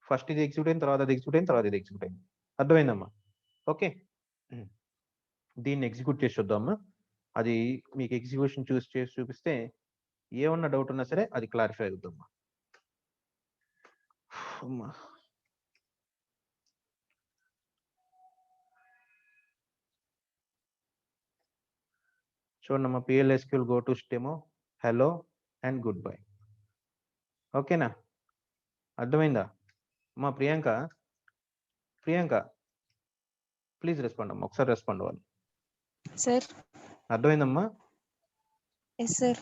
ఫస్ట్ ఇది ఎగ్జిక్యూట్ అయిన తర్వాత అది ఎగ్జిక్యూట్ అయిన తర్వాత ఇది ఎగ్జిక్యూట్ అయింది. అర్థమైందమ్మా? ఓకే, దీన్ని ఎగ్జిక్యూట్ చేసి చూద్దామమ్మా. అది మీకు ఎగ్జిక్యూషన్ చేసి చూపిస్తే ఏమన్నా డౌట్ ఉన్నా సరే అది క్లారిఫై అవుతుందమ్మా. చూడమ్మా, PLSQL go to demo hello and good bye. ఓకేనా, అర్థమైందా అమ్మా? ప్రియాంక ప్లీజ్ రెస్పాండ్ అమ్మా, ఒకసారి రెస్పాండ్ అవ్వాలి. సార్ అర్థమైందమ్మా? Yes sir.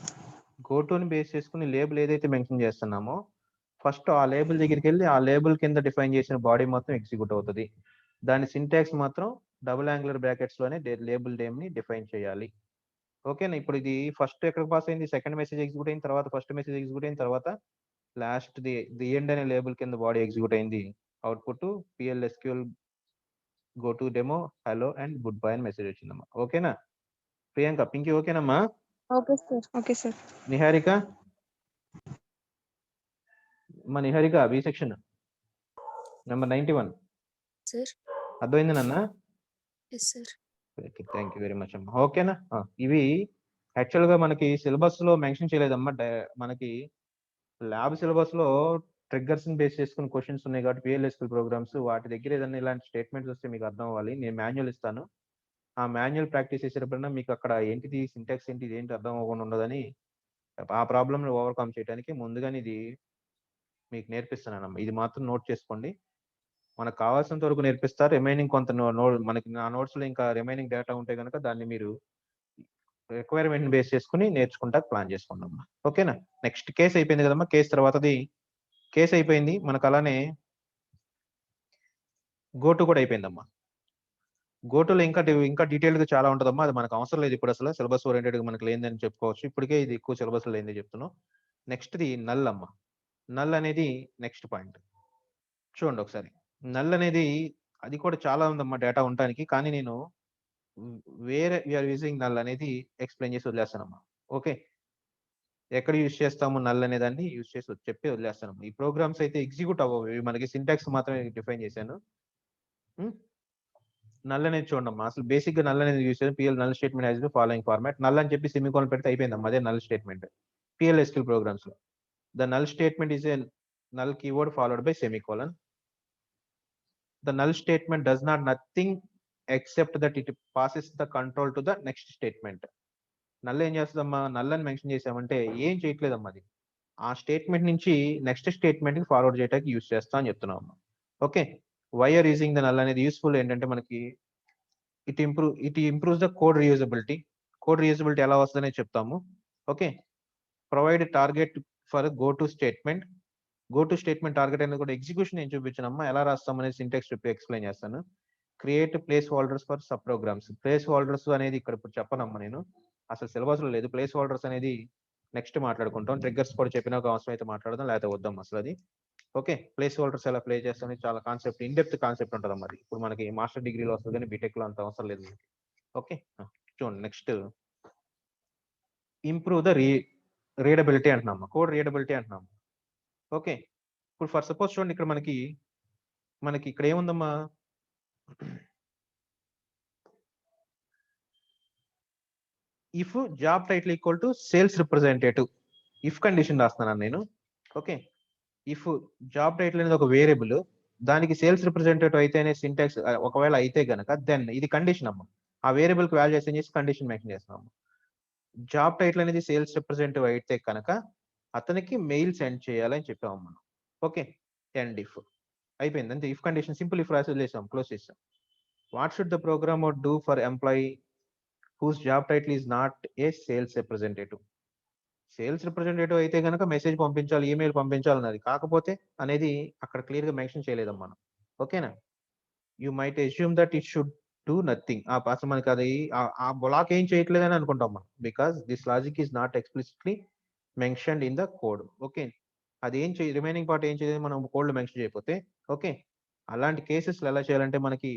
గోటుని బేస్ చేసుకుని లేబుల్ ఏదైతే మెన్షన్ చేస్తున్నామో ఫస్ట్ ఆ లేబుల్ దగ్గరికి వెళ్ళి ఆ లేబుల్ కింద డిఫైన్ చేసిన బాడీ మొత్తం ఎగ్జిక్యూట్ అవుతుంది. దాని సింటాక్స్ మాత్రం డబుల్ యాంగులర్ బ్రాకెట్స్ లోనే లేబుల్ నేమ్ ని డిఫైన్ చేయాలి. ఓకేనా? ఇప్పుడు ఇది ఫస్ట్ ఎక్కడికి పాస్ అయింది, సెకండ్ మెసేజ్ ఎగ్జిక్యూట్ అయిన తర్వాత ఫస్ట్ మెసేజ్ ఎగ్జిక్యూట్ అయిన తర్వాత లాస్ట్ ది ఎండ్ అనే లేబుల్ కింద బాడీ ఎగ్జిక్యూట్ అయింది. Output PLSQL go to demo hello and goodbye అని మెసేజ్ వచ్చిందమ్మా. ఓకేనా? ప్రియాంక, పింకీ ఓకేనమ్మా? Okay sir. Okay sir. Niharika, మా Niharika B section number 91 sir. అర్థమైంది నాన్న? Yes sir. Thank you very much అమ్మా. ఓకేనా? ఇవి యాక్చువల్ గా మనకి సిలబస్ లో మెన్షన్ చేయలేదమ్మా. మనకి ల్యాబ్ సిలబస్ లో ట్రిగ్గర్స్ ని బేస్ చేసుకుని క్వశ్చన్స్ ఉన్నాయి కాబట్టి PLSQL ప్రోగ్రామ్స్ వాటి దగ్గర ఏదైనా ఇలాంటి స్టేట్మెంట్స్ వస్తే మీకు అర్థం అవ్వాలి. నేను మాన్యువల్ ఇస్తాను. ఆ మాన్యువల్ ప్రాక్టీస్ చేసేటప్పుడన్నా మీకు అక్కడ ఏంటిది సింటాక్స్ ఏంటి, ఇది ఏంటి అర్థం అవ్వకుండా ఉండదని ఆ ప్రాబ్లమ్ ని ఓవర్కమ్ చేయడానికి ముందుగానే ఇది మీకు నేర్పిస్తున్నానమ్మా. ఇది మాత్రం నోట్ చేసుకోండి. మనకు కావాల్సినంత వరకు నేర్పిస్తారు. రిమైనింగ్ కొంత మనకి నా నోట్స్ లో ఇంకా రిమైనింగ్ డేటా ఉంటే కనుక దాన్ని మీరు రిక్వైర్మెంట్ బేస్ చేసుకుని నేర్చుకుంటా ప్లాన్ చేసుకోండి అమ్మా. ఓకేనా? నెక్స్ట్ కేసు అయిపోయింది కదమ్మా. కేసు తర్వాతది కేసు అయిపోయింది మనకు. అలానే గోటు కూడా అయిపోయిందమ్మా. గోటులో ఇంకా డీటెయిల్ గా చాలా ఉంటుందమ్మా. అది మనకు అవసరం లేదు ఇప్పుడు, అసలు సిలబస్ ఓరియంటెడ్ గా మనకు లేదని చెప్పుకోవచ్చు. ఇప్పటికే ఇది ఎక్కువ సిలబస్ లేదని చెప్తున్నాం. నెక్స్ట్ ది నల్ అమ్మా. నల్ అనేది నెక్స్ట్ పాయింట్. చూడండి ఒకసారి. నల్ అనేది అది కూడా చాలా ఉందమ్మా డేటా ఉండడానికి. కానీ నేను వేరే వీఆర్ యూజింగ్ నల్ అనేది ఎక్స్ప్లెయిన్ చేసి వదిలేస్తానమ్మా. ఓకే, ఎక్కడ యూజ్ చేస్తాము నల్ అనే దాన్ని యూజ్ చేసి చెప్పి వదిలేస్తాను. ఈ ప్రోగ్రామ్స్ అయితే ఎగ్జిక్యూట్ అవ్వవు, ఇవి మనకి సింటాక్స్ మాత్రమే డిఫైన్ చేశాను. నల్ అనేది చూడమ్మా. అసలు బేసిక్ గా నల్ అనేది యూజ్ చేసి PL null statement has the following format. Null అని చెప్పి సెమికోలన్ పెడితే అయిపోయిందమ్మా. అదే నల్ స్టేట్మెంట్ PLSQL ప్రోగ్రామ్స్ లో. The null statement is a null keyword followed by semicolon. The null statement does not nothing except that it passes the control to the next statement. Null ఏం చేస్తుందమ్మా? Null అని mention చేసామంటే ఏం చేయట్లేదమ్మా. అది ఆ statement నుంచి next statement కి forward చేయడానికి use చేస్తా అని చెప్తున్నాం. Okay, why are using the null అనేది యూస్ఫుల్ ఏంటంటే మనకి it improves the code reusability. Code reusability ఎలా వస్తుందనే చెప్తాము. Okay, provide target for go to statement. Go to statement target అనేది కూడా ఎగ్జిక్యూషన్ ఏం చూపించానమ్మా, ఎలా రాస్తాం అనేది సింటాక్స్ చెప్పి ఎక్స్ప్లెయిన్ చేస్తాను. Create placeholders for subprograms. Placeholders అనేది ఇక్కడ ఇప్పుడు చెప్పనమ్మా, నేను అసలు సిలబస్ లో లేదు. ప్లేస్ హోల్డర్స్ అనేది నెక్స్ట్ మాట్లాడుకుంటాం. ట్రిగ్గర్స్ కూడా చెప్పినాక అవసరం అయితే మాట్లాడదాం, లేకపోతే వద్దాం అసలు అది. ఓకే, ప్లేస్ హోల్డర్స్ ఎలా ప్లే చేస్తాం చాలా కాన్సెప్ట్, ఇన్ డెప్త్ కాన్సెప్ట్ ఉంటుంది అమ్మా. అది ఇప్పుడు మనకి మాస్టర్ డిగ్రీలో వస్తుంది కానీ బీటెక్ లో అంత అవసరం లేదు. ఓకే, చూడండి నెక్స్ట్ ఇంప్రూవ్ ద రీడబిలిటీ అంటున్నాము, కోడ్ రీడబిలిటీ అంటున్నాము. ఓకే, ఇప్పుడు ఫర్ సపోజ్ చూడండి ఇక్కడ మనకి ఇక్కడ ఏముందమ్మా, if job title equal to sales representative, if condition రాస్తున్నాను నేను. ఓకే, ఇఫ్ జాబ్ టైటిల్ అనేది ఒక వేరియబుల్, దానికి సేల్స్ రిప్రజెంటేటివ్ అయితేనే సింటాక్స్, ఒకవేళ అయితే గనక దెన్ ఇది కండిషన్ అమ్మ. ఆ వేరియబుల్ కి వాల్యూ అసైన్ చేసి కండిషన్ మెన్షన్ చేస్తున్నాము. జాబ్ టైటిల్ అనేది సేల్స్ రిప్రజెంటేటివ్ అయితే కనుక అతనికి మెయిల్ సెండ్ చేయాలని చెప్పాము మనం. ఓకే, అండ్ ఇఫ్ అయిపోయింది అంతే. ఇఫ్ కండిషన్ సింపుల్ ఇఫ్ రాసి వదిలేసాం, క్లోజ్ చేసాం. What should the programmer do for employee whose job title is not a sales representative? Sales representative అయితే కనుక మెసేజ్ పంపించాలి, ఈమెయిల్ పంపించాలి అన్నది. కాకపోతే అనేది అక్కడ క్లియర్ గా మెన్షన్ చేయలేదం మనం. ఓకేనా? You might assume that it should do nothing. అసలు మనకి అది ఆ బ్లాక్ ఏం చేయట్లేదని అనుకుంటాం మనం, because this logic is not explicitly mentioned in the code. Okay, అది ఏం చేయ, రిమైనింగ్ పార్ట్ ఏం చేయలేదు మనం కోడ్ లో మెన్షన్ చేయకపోతే. ఓకే, అలాంటి కేసెస్ ఎలా చేయాలంటే మనకి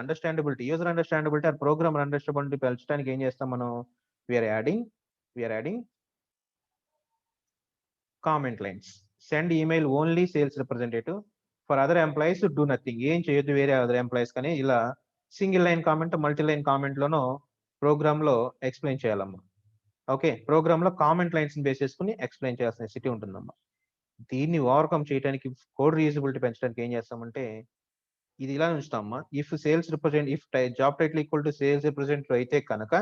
అండర్స్టాండబిలిటీ, యూజర్ అండర్స్టాండబిలిటీ ఆ ప్రోగ్రామ్ అండర్స్టాండబిలిటీ పెంచడానికి ఏం చేస్తాం మనం, we're adding comment lines. Send email only sales representative, for other employees do nothing. ఏం చేయొద్దు వేరే అదర్ ఎంప్లాయీస్ కానీ, ఇలా single line comment multi line comment లోనో ప్రోగ్రామ్ లో ఎక్స్ప్లెయిన్ చేయాలమ్మా. ఓకే, ప్రోగ్రామ్ లో కామెంట్ లైన్స్ బేస్ చేసుకుని ఎక్స్ప్లెయిన్ చేయాల్సిన స్థితి ఉంటుందమ్మా. దీన్ని ఓవర్కమ్ చేయడానికి, కోడ్ రీయూజబిలిటీ పెంచడానికి ఏం చేస్తామంటే ఇది ఇలా ఉంచుతామమ్మా. If job title equal to sales representative అయితే కనుక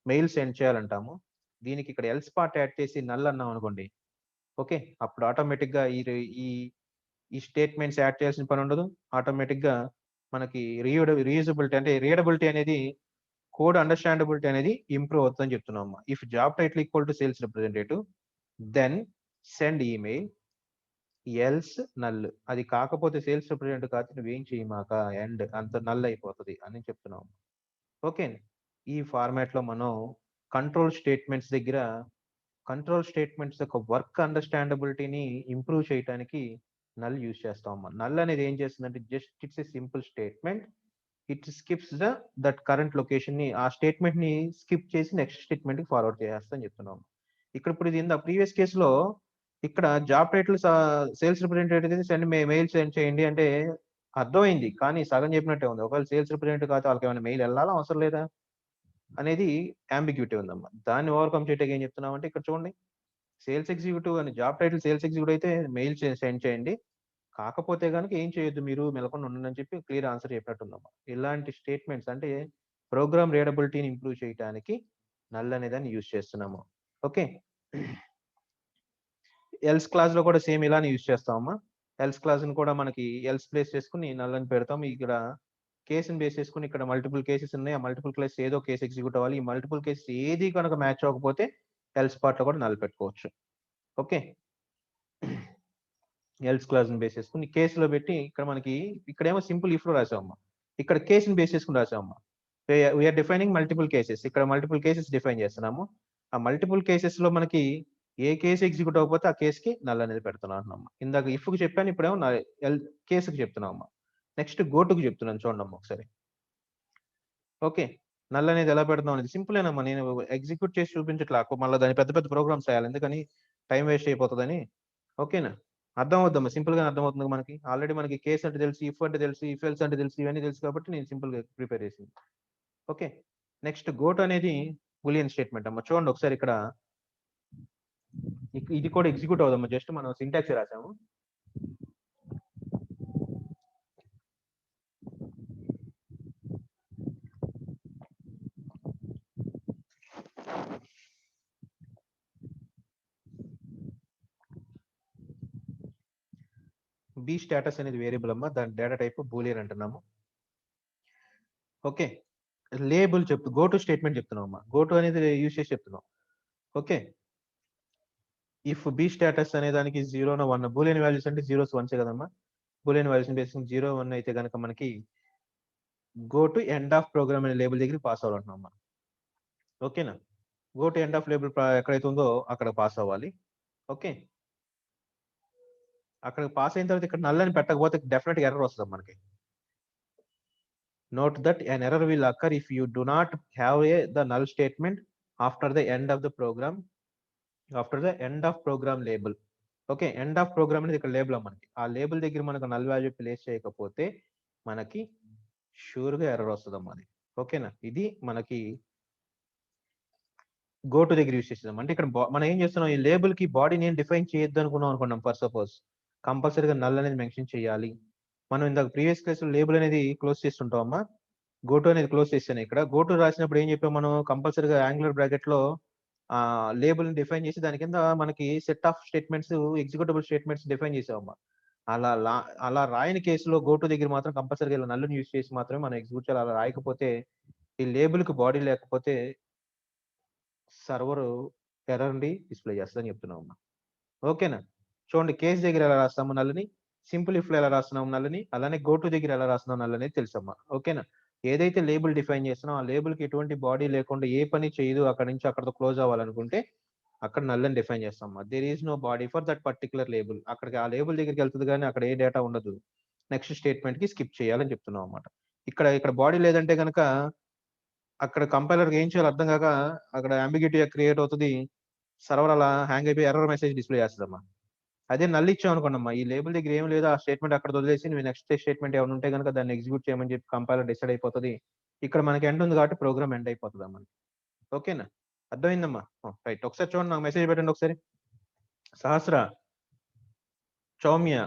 మెయిల్ సెండ్ చేయాలంటాము. దీనికి ఇక్కడ ఎల్స్ పార్ట్ యాడ్ చేసి నల్ అన్నాం అనుకోండి. ఓకే, అప్పుడు ఆటోమేటిక్ గా ఈ స్టేట్మెంట్స్ యాడ్ చేయాల్సిన పని ఉండదు. ఆటోమేటిక్ గా మనకి రీయూజబిలిటీ అంటే రీడబిలిటీ అనేది, కోడ్ అండర్స్టాండబిలిటీ అనేది ఇంప్రూవ్ అవుతుందని చెప్తున్నాం. If job title equal to sales representative then send email else null, అది కాకపోతే సేల్స్ రిప్రజెంట్ కాదు నువ్వేం చేయమాక, అండ్ అంత నల్ అయిపోతుంది అని చెప్తున్నాం. ఓకే, ఈ ఫార్మాట్ లో మనం కంట్రోల్ స్టేట్మెంట్స్ దగ్గర కంట్రోల్ స్టేట్మెంట్స్ యొక్క వర్క్ అండర్స్టాండబిలిటీని ఇంప్రూవ్ చేయడానికి నల్ యూజ్ చేస్తాం. నల్ అనేది ఏం చేస్తుందంటే just it's a simple statement, it skips that current location ని, ఆ స్టేట్మెంట్ ని స్కిప్ చేసి నెక్స్ట్ స్టేట్మెంట్ కి ఫార్వర్డ్ చేస్తాను చెప్తున్నాం. ఇక్కడ ఇప్పుడు ఇది ఇంత ప్రీవియస్ కేసులో ఇక్కడ job title sales representative send mail send చేయండి అంటే అర్థమైంది, కానీ సగం చెప్పినట్టే ఉంది. ఒకవేళ సేల్స్ రిప్రజెంటేటివ్ కాదు వాళ్ళకి ఏమైనా మెయిల్ వెళ్ళాలా అవసరం లేదా అనేది అంబిగ్యూటీ ఉందమ్మా. దాన్ని ఓవర్కమ్ చేయడానికి ఏం చెప్తున్నామంటే ఇక్కడ చూడండి, సేల్స్ ఎగ్జిక్యూటివ్ అని జాబ్ టైటిల్ సేల్స్ ఎగ్జిక్యూటివ్ అయితే మెయిల్ సెండ్ చేయండి, కాకపోతే కనుక ఏం చేయొద్దు మీరు మెలకుండా ఉండండి అని చెప్పి క్లియర్ ఆన్సర్ చెప్పినట్టుందమ్మా. ఇలాంటి స్టేట్మెంట్స్ అంటే ప్రోగ్రామ్ రీడబిలిటీని ఇంప్రూవ్ చేయడానికి నల్ అనే దాన్ని యూజ్ చేస్తున్నాము. ఓకే, ఎల్స్ క్లాస్ లో కూడా సేమ్ ఇలానే యూజ్ చేస్తామమ్మా. ఎల్స్ క్లాస్ ని కూడా మనకి ఎల్స్ ప్లేస్ చేసుకుని నల్ అని పెడతాం. ఇక్కడ కేసుని బేస్ చేసుకుని ఇక్కడ మల్టిపుల్ కేసెస్ ఉన్నాయి, ఆ మల్టిపుల్ కేసెస్ ఏదో కేసు ఎగ్జిక్యూట్ అవ్వాలి. ఈ మల్టిపుల్ కేసెస్ ఏది కనుక మ్యాచ్ అవ్వకపోతే ఎల్స్ పార్ట్ లో కూడా నల్ పెట్టుకోవచ్చు. ఓకే, ఎల్స్ క్లాస్ ని బేస్ చేసుకుని కేసులో పెట్టి ఇక్కడ మనకి ఇక్కడేమో సింపుల్ ఇఫ్ లో రాసామమ్మా, ఇక్కడ కేసుని బేస్ చేసుకుని రాసామమ్మా. వీఆర్ డిఫైనింగ్ మల్టిపుల్ కేసెస్, ఇక్కడ మల్టిపుల్ కేసెస్ డిఫైన్ చేస్తున్నాము. ఆ మల్టిపుల్ కేసెస్ లో మనకి ఏ కేసు ఎగ్జిక్యూట్ అవ్వకపోతే ఆ కేసుకి నల్ అనేది పెడుతున్నాం అంటున్నాము. ఇందాక ఇఫ్ కి చెప్పాను, ఇప్పుడేమో కేసుకి చెప్తున్నామమ్మా. నెక్స్ట్ గోటుకి చెప్తున్నాను చూడండి అమ్మా ఒకసారి. ఓకే, నల్ అనేది ఎలా పెడతాం అనేది సింపుల్ ఏనమ్మా, నేను ఎగ్జిక్యూట్ చేసి చూపించట్లా, మళ్ళీ దాని పెద్ద పెద్ద ప్రోగ్రామ్స్ చేయాలి ఎందుకని టైం వేస్ట్ అయిపోతుందని. ఓకేనా, అర్థం అవుద్దమ్మా, సింపుల్ గా అర్థం అవుతుంది మనకి. ఆల్రెడీ మనకి కేసు అంటే తెలుసు, ఇఫ్ అంటే తెలుసు, ఇఫ్ ఎల్స్ అంటే తెలుసు, ఇవన్నీ తెలుసు కాబట్టి నేను సింపుల్ గా ప్రిపేర్ చేసింది. ఓకే, నెక్స్ట్ గోట్ అనేది బూలియన్ స్టేట్మెంట్ అమ్మా. చూడండి ఒకసారి ఇక్కడ ఇది కూడా ఎగ్జిక్యూట్ అవుదమ్మా, జస్ట్ మనం సింటాక్స్ రాసాము. బి స్టేటస్ అనేది వేరియబుల్ అమ్మా, దాని డేటా టైప్ బూలియన్ అంటున్నాము. Okay, label go to statement చెప్తున్నాం అమ్మా, గో టు అనేది యూజ్ చేసి చెప్తున్నాం. ఓకే, ఇఫ్ బి స్టేటస్ అనే దానికి 0 1 బూలియన్ వాల్యూస్ అంటే 0s 1s కదమ్మా. బూలియన్ వాల్యూస్ బేస్ 0 1 అయితే కనుక మనకి go to end of program అనే లేబుల్ దగ్గర పాస్ అవ్వాలంటున్నాం అమ్మా. ఓకేనా, go to end of label ఎక్కడైతే ఉందో అక్కడ పాస్ అవ్వాలి. ఓకే, అక్కడ పాస్ అయిన తర్వాత ఇక్కడ నల్ అని పెట్టకపోతే డెఫినెట్ ఎర్రర్ వస్తుంది మనకి. Note that an error will occur if you do not have the null statement after the end of the program, after the end of program label. Okay, end of program అనేది ఇక్కడ label మనకి, ఆ label దగ్గర మనకు null value place చేయకపోతే మనకి sure గా error వస్తుంది అమ్మా అది. ఓకేనా, ఇది మనకి గో టు దగ్గర యూస్ చేసేదాం. అంటే ఇక్కడ మనం ఏం చేస్తున్నాం, ఈ లేబుల్ కి బాడీ నేను డిఫైన్ చేయొద్దు అనుకున్నాం అనుకున్నాం ఫర్ సపోజ్, కంపల్సరీగా నల్ అనేది మెన్షన్ చేయాలి. మనం ఇందాక ప్రీవియస్ క్లాస్ లేబుల్ అనేది క్లోజ్ చేస్తుంటాం అమ్మా, గోటు అనేది క్లోజ్ చేశాను. ఇక్కడ గోటు రాసినప్పుడు ఏం చెప్పాం మనం, కంపల్సరీగా యాంగులర్ బ్రాకెట్ లో ఆ లేబుల్ ని డిఫైన్ చేసి దాని కింద మనకి set of statements, executable statements define చేసామమ్మా. అలా రాయని కేసులో గోటు దగ్గర మాత్రం కంపల్సరీగా ఇలా నల్లుని యూజ్ చేసి మాత్రమే మనం ఎగ్జిక్యూట్ చేయాలి. అలా రాయకపోతే ఈ లేబుల్ కి బాడీ లేకపోతే సర్వర్ ఎర్రర్ ని డిస్ప్లే చేస్తుందని చెప్తున్నాం అమ్మా. ఓకేనా, చూడండి కేసు దగ్గర ఎలా రాస్తాము నల్లని, సింపుల్ ఇఫ్ లో ఎలా రాస్తున్నాం నల్లని, అలానే గోటు దగ్గర ఎలా రాస్తున్నాం నల్లని తెలుసమ్మా. ఓకేనా, ఏదైతే లేబుల్ డిఫైన్ చేస్తున్నాం ఆ లేబుల్ కి ఎటువంటి బాడీ లేకుండా ఏ పని చేయదు, అక్కడ నుంచి అక్కడతో క్లోజ్ అవ్వాలనుకుంటే అక్కడ నల్లని డిఫైన్ చేస్తాం. There is no body for that particular label, అక్కడికి ఆ లేబుల్ దగ్గరికి వెళ్తుంది కానీ అక్కడ ఏ డేటా ఉండదు, నెక్స్ట్ స్టేట్మెంట్ కి స్కిప్ చేయాలని చెప్తున్నాం అనమాట. ఇక్కడ బాడీ లేదంటే కనుక అక్కడ కంపైలర్ ఏం చేయాలో అర్థం కాక అక్కడ అంబిగ్యూటీ క్రియేట్ అవుతుంది, సర్వర్ అలా హ్యాంగ్ అయిపోయి ఎర్రర్ మెసేజ్ డిస్ప్లే చేస్తుందమ్మా. అదే నల్ ఇచ్చాం అనుకోండమ్మా, ఈ లేబుల్ దగ్గర ఏం లేదు, ఆ స్టేట్మెంట్ అక్కడ వదిలేసి నువ్వు నెక్స్ట్ స్టేట్మెంట్ ఏమైనా ఉంటే కనుక దాన్ని ఎగ్జిక్యూట్ చేయమని చెప్పి కంపైలర్ డిసైడ్ అయిపోతుంది. ఇక్కడ మనకి ఎండ్ ఉంది కాబట్టి ప్రోగ్రామ్ ఎండ్ అయిపోతుంది అమ్మా. ఓకేనా, అర్థమైందమ్మా. రైట్, ఒకసారి చూడండి, నాకు మెసేజ్ పెట్టండి ఒకసారి. సహస్ర, సౌమ్య,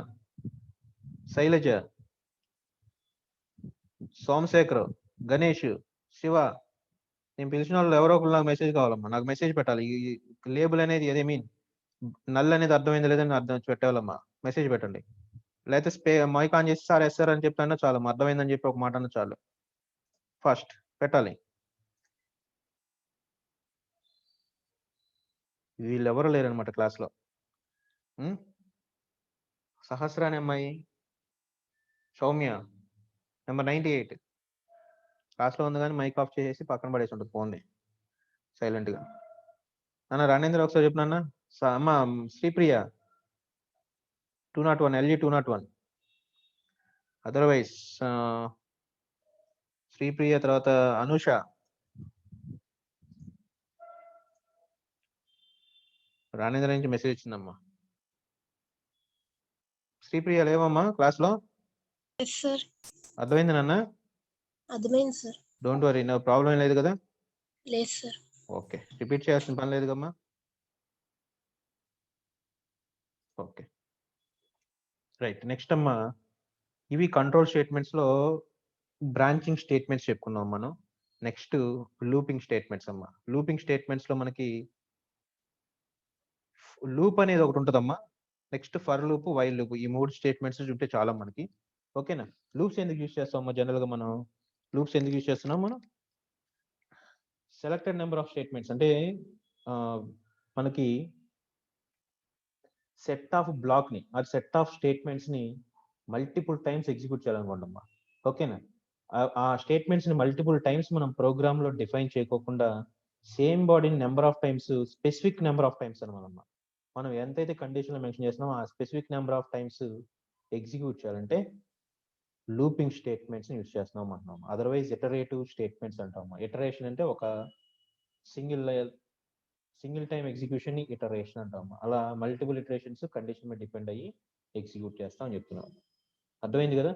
శైలజ, సోమశేఖర్, గణేష్, శివ, నేను పిలిచిన వాళ్ళు ఎవరో ఒకరు నాకు మెసేజ్ కావాలమ్మా, నాకు మెసేజ్ పెట్టాలి. ఈ లేబుల్ అనేది ఏదే మీన్ నల్ అనేది అర్థమైంది లేదని అర్థం పెట్టాలమ్మా, మెసేజ్ పెట్టండి. లేకపోతే మైక్ ఆన్ చేసి సార్ ఎస్ఆర్ అని చెప్పినా చాలు, అర్థమైందని చెప్పి ఒక మాట అన్న చాలు, ఫస్ట్ పెట్టాలి. వీళ్ళు ఎవరు లేరనమాట క్లాస్ లో. సహస్ర అనే అమ్మాయి, సౌమ్య నెంబర్ 98 క్లాస్లో ఉంది కానీ మైక్ ఆఫ్ చేసేసి పక్కన పడేసి ఉంటుంది ఫోన్ని సైలెంట్గా. అన్న రాణేంద్ర ఒకసారి చెప్పిన అన్న. అమ్మ శ్రీప్రియ 201 LG 201. అదర్వైజ్ శ్రీప్రియ తర్వాత అనుష, రాణేంద్ర నుంచి మెసేజ్ వచ్చిందమ్మా. శ్రీప్రియ లేవమ్మా క్లాస్లో? Yes sir. అర్థమైంది నాన్న? అర్థమైంది సార్. డోంట్ వరీ, నా ప్రాబ్లం ఏం లేదు కదా? లేదు సార్. ఓకే, రిపీట్ చేయాల్సిన పని లేదు కమ్మా. Okay right. నెక్స్ట్ అమ్మా, ఇవి కంట్రోల్ స్టేట్మెంట్స్ లో బ్రాంచింగ్ స్టేట్మెంట్స్ చెప్పుకున్నాం మనం. నెక్స్ట్ లూపింగ్ స్టేట్మెంట్స్ అమ్మా. లూపింగ్ స్టేట్మెంట్స్ లో మనకి లూప్ అనేది ఒకటి ఉంటుందమ్మా. Next for loop, while loop, ఈ 3 స్టేట్మెంట్స్ ఉంటే చాలా మనకి. ఓకేనా? లూప్స్ ఎందుకు యూజ్ చేస్తాం అమ్మా? జనరల్ గా మనం లూప్స్ ఎందుకు యూజ్ చేస్తున్నాం మనం? సెలెక్టెడ్ నెంబర్ ఆఫ్ స్టేట్మెంట్స్ అంటే మనకి సెట్ ఆఫ్ బ్లాక్ ని, ఆ సెట్ ఆఫ్ స్టేట్మెంట్స్ ని మల్టిపుల్ టైమ్స్ ఎగ్జిక్యూట్ చేయాలనుకోండమ్మా. ఓకేనా? ఆ స్టేట్మెంట్స్ ని మల్టిపుల్ టైమ్స్ మనం ప్రోగ్రామ్ లో డిఫైన్ చేయకోకుండా సేమ్ బాడీని number of times, specific number of times అనమాట. మనం ఎంతైతే కండిషన్ లో మెన్షన్ చేస్తున్నామో ఆ specific number of times execute చేయాలంటే లూపింగ్ స్టేట్మెంట్స్ యూజ్ చేస్తున్నాం అంటున్నాం. అదర్వైజ్ ఇటరేటివ్ స్టేట్మెంట్స్ అంటాము. ఇటరేషన్ అంటే ఒక సింగిల్ టైం ఎగ్జిక్యూషన్ ని ఇటరేషన్ అంటాము. అలా మల్టిపుల్ ఇటరేషన్స్ కండిషన్ మీద డిపెండ్ అయ్యి ఎగ్జిక్యూట్ చేస్తాం అని చెప్తున్నాం. అర్థమైంది కదా?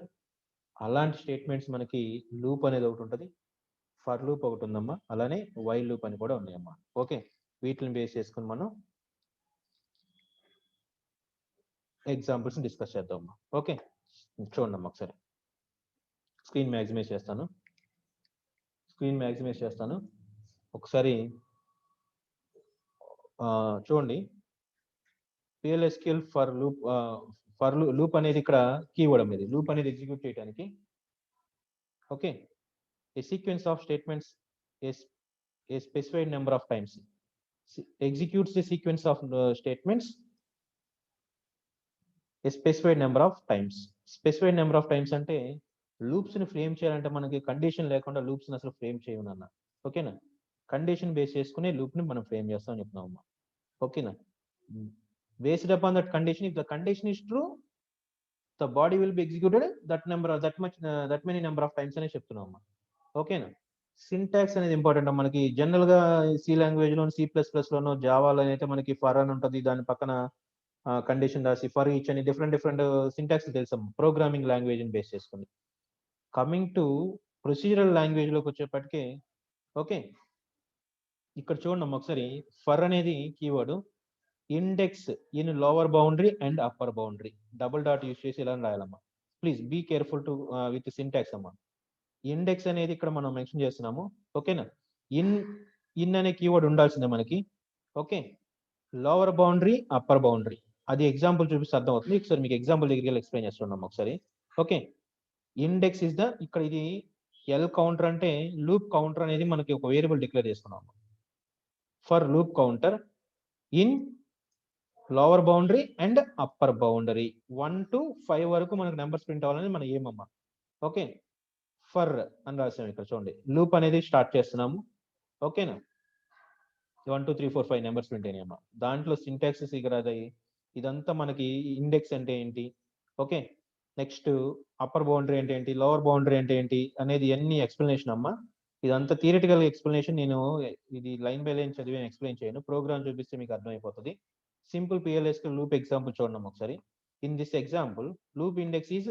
అలాంటి స్టేట్మెంట్స్ మనకి లూప్ అనేది ఒకటి ఉంటుంది, ఫర్ లూప్ ఒకటి ఉందమ్మా, అలానే వైల్ లూప్ అని కూడా ఉన్నాయమ్మా. ఓకే, వీటిని బేస్ చేసుకుని మనం ఎగ్జాంపుల్స్ డిస్కస్ చేద్దామమ్మా. ఓకే, చూడండి అమ్మా ఒకసారి. స్క్రీన్ మ్యాక్సిమైజ్ చేస్తాను. ఒకసారి చూడండి. PLSQL ఫర్ లూప్ అనేది ఇక్కడ కీవర్డ్ అనేది. లూప్ అనేది ఎగ్జిక్యూట్ చేయడానికి okay, a sequence of statements is a specified number of times. Executes the sequence of statements a specified number of times. Specified number of times అంటే loops ని frame చేయాలంటే మనకి condition లేకుండా loops ని అసలు frame చేయమన్నా. ఓకేనా? కండిషన్ బేస్ చేసుకునే లూప్ ని మనం ఫ్రేమ్ చేస్తాం చెప్తున్నాం అమ్మా. ఓకేనా? based upon that condition, if the condition is true, the body will be executed that many number of times అనే చెప్తున్నాం అమ్మా. ఓకేనా? సింటాక్స్ అనేది ఇంపార్టెంట్. మనకి జనరల్ గా సి లాంగ్వేజ్ లో, C++ లోనో, జావాలో అయితే మనకి ఫర్ అని ఉంటుంది, దాని పక్కన కండిషన్ రాసి ఫర్ ఈచ్ అని డిఫరెంట్ సింటాక్స్ తెలుసు ప్రోగ్రామింగ్ లాంగ్వేజ్ ని బేస్ చేసుకుని. కమింగ్ టు ప్రొసీజరల్ లాంగ్వేజ్ లోకి వచ్చేప్పటికే ఓకే, ఇక్కడ చూడండి ఒకసారి. ఫర్ అనేది keyword, index in lower boundary and upper boundary, double dot use చేసి ఇలా రాయాలమ్మా. Please be careful to with syntax అమ్మా. ఇండెక్స్ అనేది ఇక్కడ మనం మెన్షన్ చేస్తున్నాము. ఓకేనా? ఇన్ అనే కీవర్డ్ ఉండాల్సిందే మనకి. Okay, lower boundary, upper boundary, అది ఎగ్జాంపుల్ చూపిస్తే అర్థం అవుతుంది. ఒకసారి మీకు ఎగ్జాంపుల్ దగ్గర ఎక్స్ప్లెయిన్ చేస్తున్నాం ఒకసారి. ఓకే, ఇండెక్స్ ఇస్ ద, ఇక్కడ ఇది ఎల్ కౌంటర్ అంటే లూప్ కౌంటర్ అనేది మనకి ఒక వేరియబుల్ డిక్లేర్ చేసుకున్నాము. For loop counter in lower boundary and upper boundary 1 to 5 వరకు మనకు నెంబర్స్ ప్రింట్ అవ్వాలని మన ఏమమ్మా. ఓకే, ఫర్ అని రాసాము ఇక్కడ చూడండి. లూప్ అనేది స్టార్ట్ చేస్తున్నాము. ఓకేనా? 1 2 3 4 5 నెంబర్స్ ప్రింట్ అయినాయమ్మా. దాంట్లో సింటాక్సెస్ ఇక్కడ ఇదంతా మనకి ఇండెక్స్ అంటే ఏంటి, ఓకే, నెక్స్ట్ అప్పర్ బౌండరీ అంటే ఏంటి, లోవర్ బౌండరీ అంటే ఏంటి అనేది అన్ని ఎక్స్ప్లెనేషన్ అమ్మా. ఇదంతా థియరిటికల్ ఎక్స్ప్లెనేషన్. నేను ఇది లైన్ బై లైన్ చదివి ఎక్స్ప్లెయిన్ చేయను, ప్రోగ్రామ్ చూపిస్తే మీకు అర్థమైపోతుంది. సింపుల్ PLSQL లూప్ ఎగ్జాంపుల్ చూడండి ఒకసారి. In this example loop index is,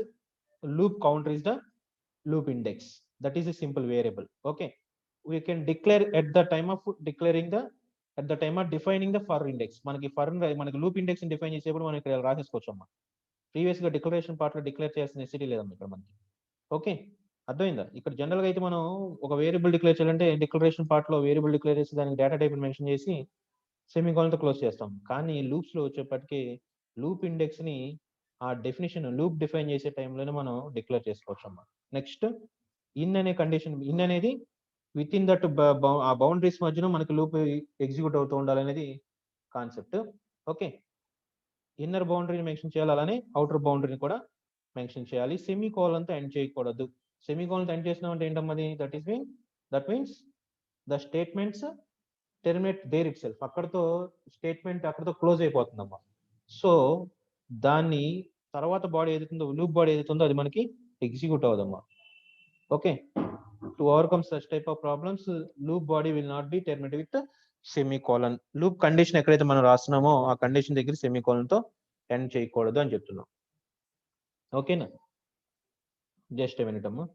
loop counter is the loop index, that is a simple variable. Okay, we can declare at the time of defining the for index. మనకి loop index ని define చేసేప్పుడు మనం ఇక్కడ రాసేసుకోవచ్చు అమ్మా. Previous గా declaration part లో declare చేయాల్సిన necessity లేదమ్మా ఇక్కడ మనకి. ఓకే, అర్థమైందా? ఇక్కడ జనరల్ గా అయితే మనం ఒక వేరియబుల్ డిక్లేర్ చేయాలంటే డిక్లరేషన్ పార్ట్ లో వేరియబుల్ డిక్లేర్ చేసి దానికి డేటా టైప్ మెన్షన్ చేసి సెమీకోలన్ తో క్లోజ్ చేస్తాం. కానీ లూప్స్ లో వచ్చేప్పటికి లూప్ ఇండెక్స్ ని ఆ డెఫినేషన్ లూప్ డిఫైన్ చేసే టైంలోనే మనం డిక్లేర్ చేసుకోవచ్చు అమ్మా. నెక్స్ట్ ఇన్ అనే కండిషన్, ఇన్ అనేది విత్ ఇన్ దట్ ఆ బౌండరీస్ మధ్యలో మనకి లూప్ ఎగ్జిక్యూట్ అవుతూ ఉండాలనేది కాన్సెప్ట్. ఓకే, ఇన్నర్ బౌండరీని మెన్షన్ చేయాలి, అలానే అవుటర్ బౌండరీని కూడా మెన్షన్ చేయాలి. సెమీ కోలన్తో ఎండ్ చేయకూడదు. సెమీ కోలన్తో ఎండ్ చేసినామంటే ఏంటమ్మది, that means the statements terminate there itself, అక్కడతో స్టేట్మెంట్ అక్కడతో క్లోజ్ అయిపోతుందమ్మా. సో దాన్ని తర్వాత బాడీ ఏదైతుందో, లూప్ బాడీ ఏదైతుందో అది మనకి ఎగ్జిక్యూట్ అవ్వదమ్మా. Okay, to overcome such type of problems loop body will not B terminated with semi colon. Loop condition ఎక్కడైతే మనం రాస్తున్నామో ఆ కండిషన్ దగ్గర సెమీ కోలన్ తో ఎండ్ చేయకూడదు అని చెప్తున్నాం. ఓకేనా, జస్ట్ ఏ మినిట్ అమ్మా.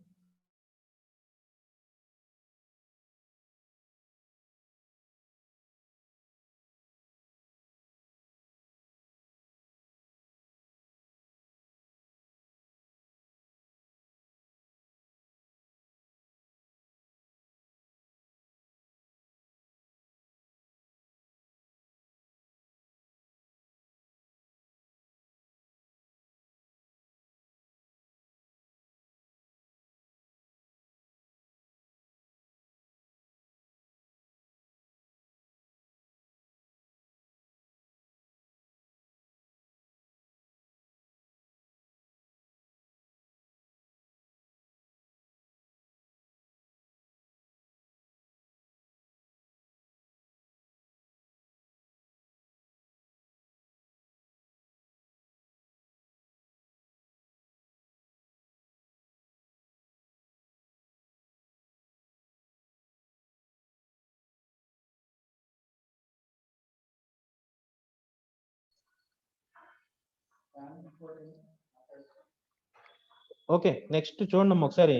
ఓకే, నెక్స్ట్ చూడండి ఒకసారి.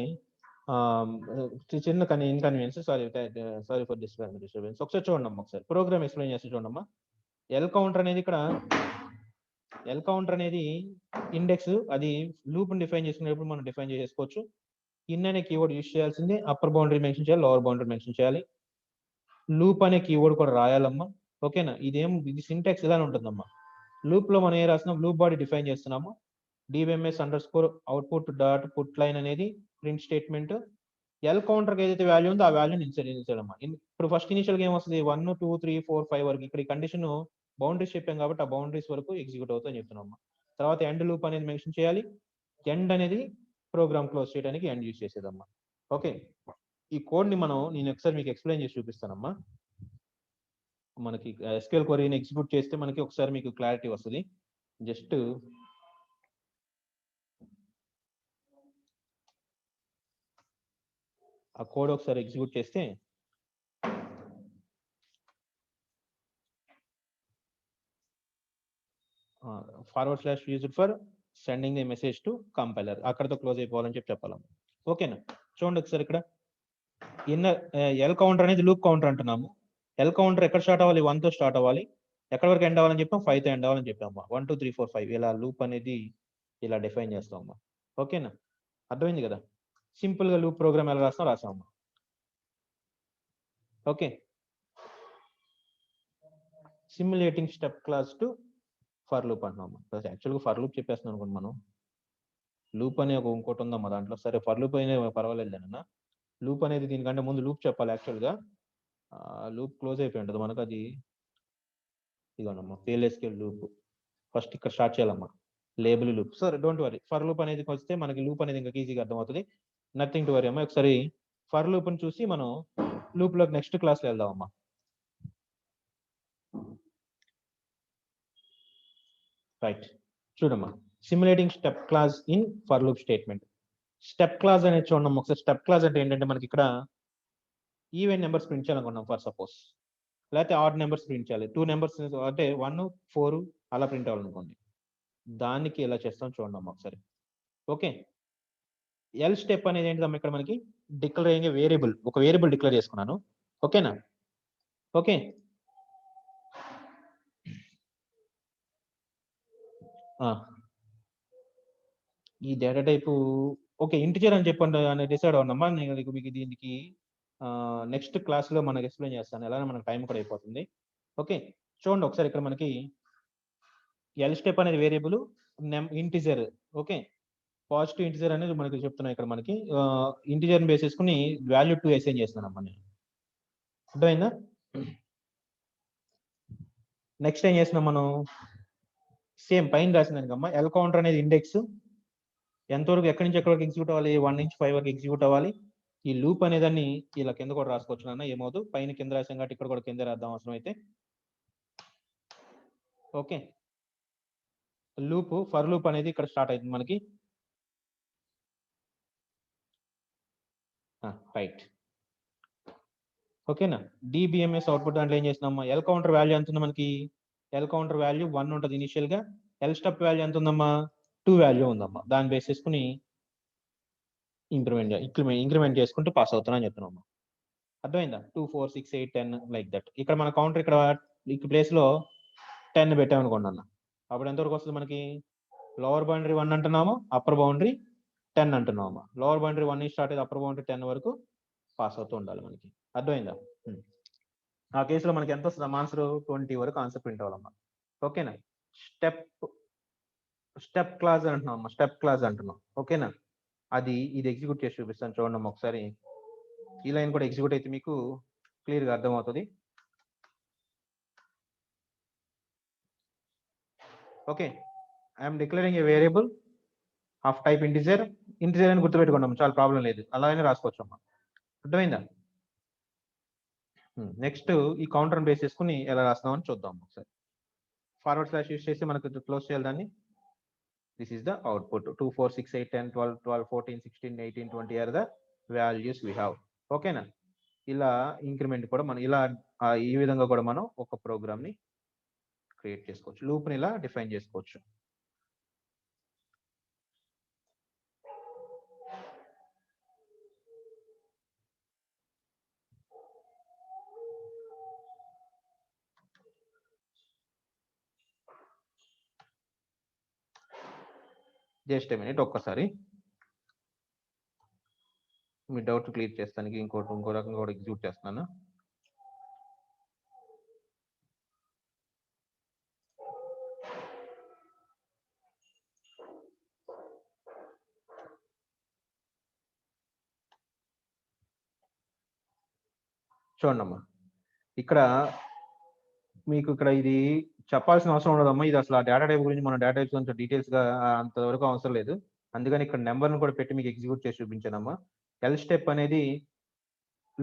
చిన్న ఇన్కన్వీనియన్స్, సారీ ఫర్ డిస్టర్బెన్స్. ఒకసారి చూడండి ఒకసారి ప్రోగ్రామ్ ఎక్స్ప్లెయిన్ చేస్తే చూడమ్మా. ఎల్ కౌంటర్ అనేది ఇండెక్స్, అది లూప్ డిఫైన్ చేసుకునేటప్పుడు మనం డిఫైన్ చేసుకోవచ్చు. ఇన్ అనే కీవర్డ్ యూజ్ చేయాల్సింది, అప్పర్ బౌండరీ మెన్షన్ చేయాలి, లోవర్ బౌండరీ మెన్షన్ చేయాలి, లూప్ అనే కీవర్డ్ కూడా రాయాలమ్మా. ఓకేనా, ఇది సింటాక్స్ ఇలా ఉంటుందమ్మా. లూప్ లో మనం ఏ రాస్తున్నాం, లూప్ బాడీ డిఫైన్ చేస్తున్నాము, DBMS underscore output dot put line అనేది ప్రింట్ స్టేట్మెంట్. ఎల్ కౌంటర్ ఏదైతే వాల్యూ ఉందో ఆ వాల్యూని ఇన్సర్ట్ అమ్మా. ఇప్పుడు ఫస్ట్ ఇనిషియల్ గా ఏమొస్తుంది, 1 2 3 4 5 వరకు. ఇక్కడ ఈ కండిషన్ బౌండరీస్ చెప్పాం కాబట్టి ఆ బౌండరీస్ వరకు ఎగ్జిక్యూట్ అవుతుందని చెప్తున్నాం. తర్వాత ఎండ్ లూప్ అనేది మెన్షన్ చేయాలి. ఎండ్ అనేది ప్రోగ్రామ్ క్లోజ్ చేయడానికి ఎండ్ యూజ్ చేసేదమ్మా. ఓకే, ఈ కోడ్ ని నేను ఒకసారి మీకు ఎక్స్ప్లెయిన్ చేసి చూపిస్తానమ్మా. మనకి SQL క్వరీని ఎగ్జిక్యూట్ చేస్తే మనకి ఒకసారి మీకు క్లారిటీ వస్తుంది. జస్ట్ ఆ కోడ్ ఒకసారి ఎగ్జిక్యూట్ చేస్తే / used for sending the message to compiler, అక్కడతో క్లోజ్ అయిపోవాలని చెప్పాలి. ఓకేనా, చూడండి ఒకసారి ఇక్కడ ఎల్ కౌంటర్ అనేది లూప్ కౌంటర్ అంటున్నాము. ఎల్ కౌంటర్ ఎక్కడ స్టార్ట్ అవ్వాలి, 1 తో స్టార్ట్ అవ్వాలి. ఎక్కడ వరకు ఎండ్ అవ్వాలని చెప్పాం, 5 తో ఎండ్ అవ్వాలని చెప్పాము. 1 2 3 4 5 ఇలా లూప్ అనేది ఇలా డిఫైన్ చేస్తామమ్మా. ఓకేనా, అర్థమైంది కదా. సింపుల్ గా లూప్ ప్రోగ్రామ్ ఎలా రాసామమ్మా. Okay, simulating step class to for loop అంటున్నాము. యాక్చువల్గా ఫర్ లూప్ చెప్పేస్తున్నాం అనుకోండి మనం. లూప్ అనే ఇంకోటి ఉందమ్మా దాంట్లో. సరే, ఫర్ లూప్ అయినా పర్వాలేదు అన్న. లూప్ అనేది దీనికంటే ముందు లూప్ చెప్పాలి. యాక్చువల్గా లూప్ క్లోజ్ అయిపోయి ఉంటుంది మనకు. అది ఇదిగోనమ్మా, PLSQL లూప్. ఫస్ట్ ఇక్కడ స్టార్ట్ చేయాలమ్మా, లేబుల్ లూప్. సరే, డోంట్ వరీ. ఫర్ లూప్ అనేది వస్తే మనకి లూప్ అనేది ఇంకా ఈజీగా అర్థమవుతుంది. నథింగ్ టు వరీ అమ్మా. ఒకసారి ఫర్ లూప్ ని చూసి మనం లూప్ లోకి నెక్స్ట్ క్లాస్ లో వెళ్దామమ్మా. రైట్, చూడమ్మా, simulating step class in for loop statement. Step class అనేది చూడమ్మా ఒకసారి. స్టెప్ క్లాస్ అంటే ఏంటంటే మనకి ఇక్కడ ఈవెన్ నెంబర్స్ ప్రింట్ చేయాలనుకున్నాం ఫర్ సపోజ్, లేకపోతే ఆడ్ నెంబర్స్ ప్రింట్ చేయాలి. 2 నెంబర్స్ అంటే 1 4 అలా ప్రింట్ అవ్వాలనుకోండి. దానికి ఎలా చేస్తాం చూడమ్మా ఒకసారి. ఓకే, ఎల్ స్టెప్ అనేది ఏంటిదమ్మా, ఇక్కడ మనకి డిక్లేర్ అయ్యే వేరియబుల్, ఒక వేరియబుల్ డిక్లేర్ చేసుకున్నాను. ఓకేనా, ఓకే. ఈ డేటా టైపు ఓకే ఇంటిజర్ అని చెప్పండి అని డిసైడ్ అవునమ్మా. నేను మీకు దీనికి నెక్స్ట్ క్లాస్ లో మనకి ఎక్స్ప్లెయిన్ చేస్తాను, ఎలా మనకు టైం కూడా అయిపోతుంది. ఓకే, చూడండి ఒకసారి ఇక్కడ మనకి ఎల్ స్టెప్ అనేది variable integer. Okay, positive integer అనేది మనకి చెప్తున్నాయి. ఇక్కడ మనకి ఇంటిజర్ బేస్ చేసుకుని వాల్యూ 2 అసైన్ చేస్తున్నానమ్మా నేను. అర్థమైందా. నెక్స్ట్ ఏం చేస్తున్నాం మనం, సేమ్ పైన రాసిందానికమ్మా ఎల్ కౌంటర్ అనేది ఇండెక్స్ ఎంతవరకు ఎక్కడి నుంచి ఎక్కడి వరకు ఎగ్జిక్యూట్ అవ్వాలి 1 నుంచి 5 వరకు ఎగ్జిక్యూట్ అవ్వాలి. ఈ లూప్ అనేదాన్ని ఇలా కింద కూడా రాసుకోవచ్చు నాన్న, ఏమవుతుంది పైన కింద రాసాం కాబట్టి ఇక్కడ కూడా కింద రాద్దాం అవసరం అయితే. ఓకే, లూప్ ఫర్ లూప్ అనేది ఇక్కడ స్టార్ట్ అవుతుంది మనకి. రైట్, ఓకేనా. డిబిఎంఎస్ అవుట్పుట్ దాంట్లో ఏం చేస్తున్నామా, ఎల్ కౌంటర్ వాల్యూ ఎంత ఉంది మనకి, ఎల్ కౌంటర్ వాల్యూ 1 ఉంటుంది ఇనిషియల్ గా. ఎల్ స్టెప్ వాల్యూ ఎంత ఉందమ్మా, 2 వాల్యూ ఉందమ్మా. దాన్ని బేస్ చేసుకుని ఇంక్రిమెంట్ చేసుకుంటూ పాస్ అవుతున్నా అని చెప్తున్నామా. అర్థమైందా, 2 4 6 8 10 లైక్ దట్. ఇక్కడ మన కౌంటర్ ఇక్కడ ఈ ప్లేస్ లో 10 పెట్టామనుకోండి అన్న, అప్పుడు ఎంతవరకు వస్తుంది మనకి, లోవర్ బౌండరీ 1 అంటున్నాము, అప్పర్ బౌండరీ 10 అంటున్నాము. లోవర్ బౌండరీ 1 నుంచి స్టార్ట్ అయితే అప్పర్ బౌండరీ 10 వరకు పాస్ అవుతూ ఉండాలి మనకి. అర్థమైందా. ఆ కేసులో మనకి ఎంత వస్తుంది ఆన్సర్, 20 వరకు ఆన్సర్ ప్రింట్ అవ్వాలమ్మా. ఓకేనా. స్టెప్ క్లాస్ అంటున్నాం అమ్మా, స్టెప్ క్లాస్ అంటున్నాం. ఓకేనా, అది ఇది ఎగ్జిక్యూట్ చేసి చూపిస్తాను చూడండి అమ్మా ఒకసారి. ఈ లైన్ కూడా ఎగ్జిక్యూట్ అయితే మీకు క్లియర్ గా అర్థమవుతుంది. Okay, I'm declaring A variable of type integer. Integer అని గుర్తుపెట్టుకోండి, చాలా ప్రాబ్లం లేదు, అలాగే రాసుకోవచ్చు అమ్మా. అర్థమైందా. నెక్స్ట్ ఈ కౌంటర్ బేస్ చేసుకుని ఎలా రాస్తామని చూద్దాం ఒకసారి. ఫార్వర్డ్ స్లాష్ యూస్ చేసి మనకు క్లోజ్ చేయాలి దాన్ని. This is the output. 2 4 6 8 10 12 12 14 16 18 20 are the values we have. ఓకేనా. ఇలా ఇంక్రిమెంట్ కూడా మనం ఇలా ఈ విధంగా కూడా మనం ఒక ప్రోగ్రామ్ ని క్రియేట్ చేసుకోవచ్చు, లూప్ ని ఇలా డిఫైన్ చేసుకోవచ్చు. జస్ట్ ఏ మినిట్, ఒక్కసారి మీ డౌట్ క్లియర్ చేస్తానికి ఇంకో రకంగా కూడా ఎగ్జిక్యూట్ చేస్తున్నాను. చూడండి అమ్మా, ఇక్కడ మీకు ఇక్కడ ఇది చెప్పాల్సిన అవసరం ఉండదమ్మా. ఇది అసలు ఆ డేటా టైప్ గురించి మన డేటా టైప్స్ కొంచెం డీటెయిల్స్ గా అంతవరకు అవసరం లేదు. అందుకని ఇక్కడ నెంబర్ని కూడా పెట్టి మీకు ఎగ్జిక్యూట్ చేసి చూపించానమ్మా. ఎల్ స్టెప్ అనేది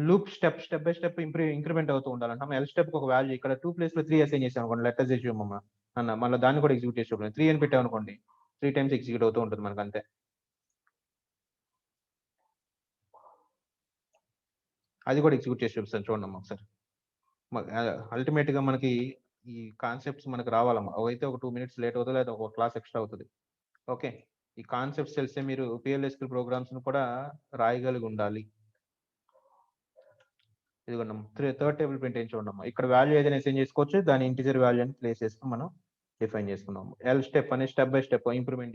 loop step by step increment అవుతూ ఉండాలంట. ఎల్ స్టెప్ ఒక వాల్యూ ఇక్కడ 2 ప్లేస్ లో 3 అసైన్ చేసాం అనుకోండి, లెటర్ చేసి అమ్మ అన్న, మళ్ళీ దాన్ని కూడా ఎగ్జిక్యూట్ చేసి చూడండి. 3 అని పెట్టాం అనుకోండి, 3 టైమ్స్ ఎగ్జిక్యూట్ అవుతూ ఉంటుంది మనకు, అంతే. అది కూడా ఎగ్జిక్యూట్ చేసి చూపిస్తాను చూడండి అమ్మా ఒకసారి. అల్టిమేట్ గా మనకి ఈ కాన్సెప్ట్స్ మనకు రావాలమ్మా. అయితే ఒక 2 minutes లేట్ అవుతుంది, లేదా ఒక క్లాస్ ఎక్స్ట్రా అవుతుంది. ఓకే, ఈ కాన్సెప్ట్స్ తెలిసే మీరు పిఎల్ఎస్క్యూఎల్ ప్రోగ్రామ్స్ ను కూడా రాయగలిగి ఉండాలి. ఇదిగోండి థర్డ్ టేబుల్ ప్రింట్ ఏం చూడమ్మా, ఇక్కడ వాల్యూ ఏదైనా అసైన్ చేసుకోవచ్చు, దాని ఇంటిజర్ వాల్యూ అని ప్లేస్ చేసుకుని మనం డిఫైన్ చేసుకున్నాము. ఎల్ స్టెప్ అనే స్టెప్ బై స్టెప్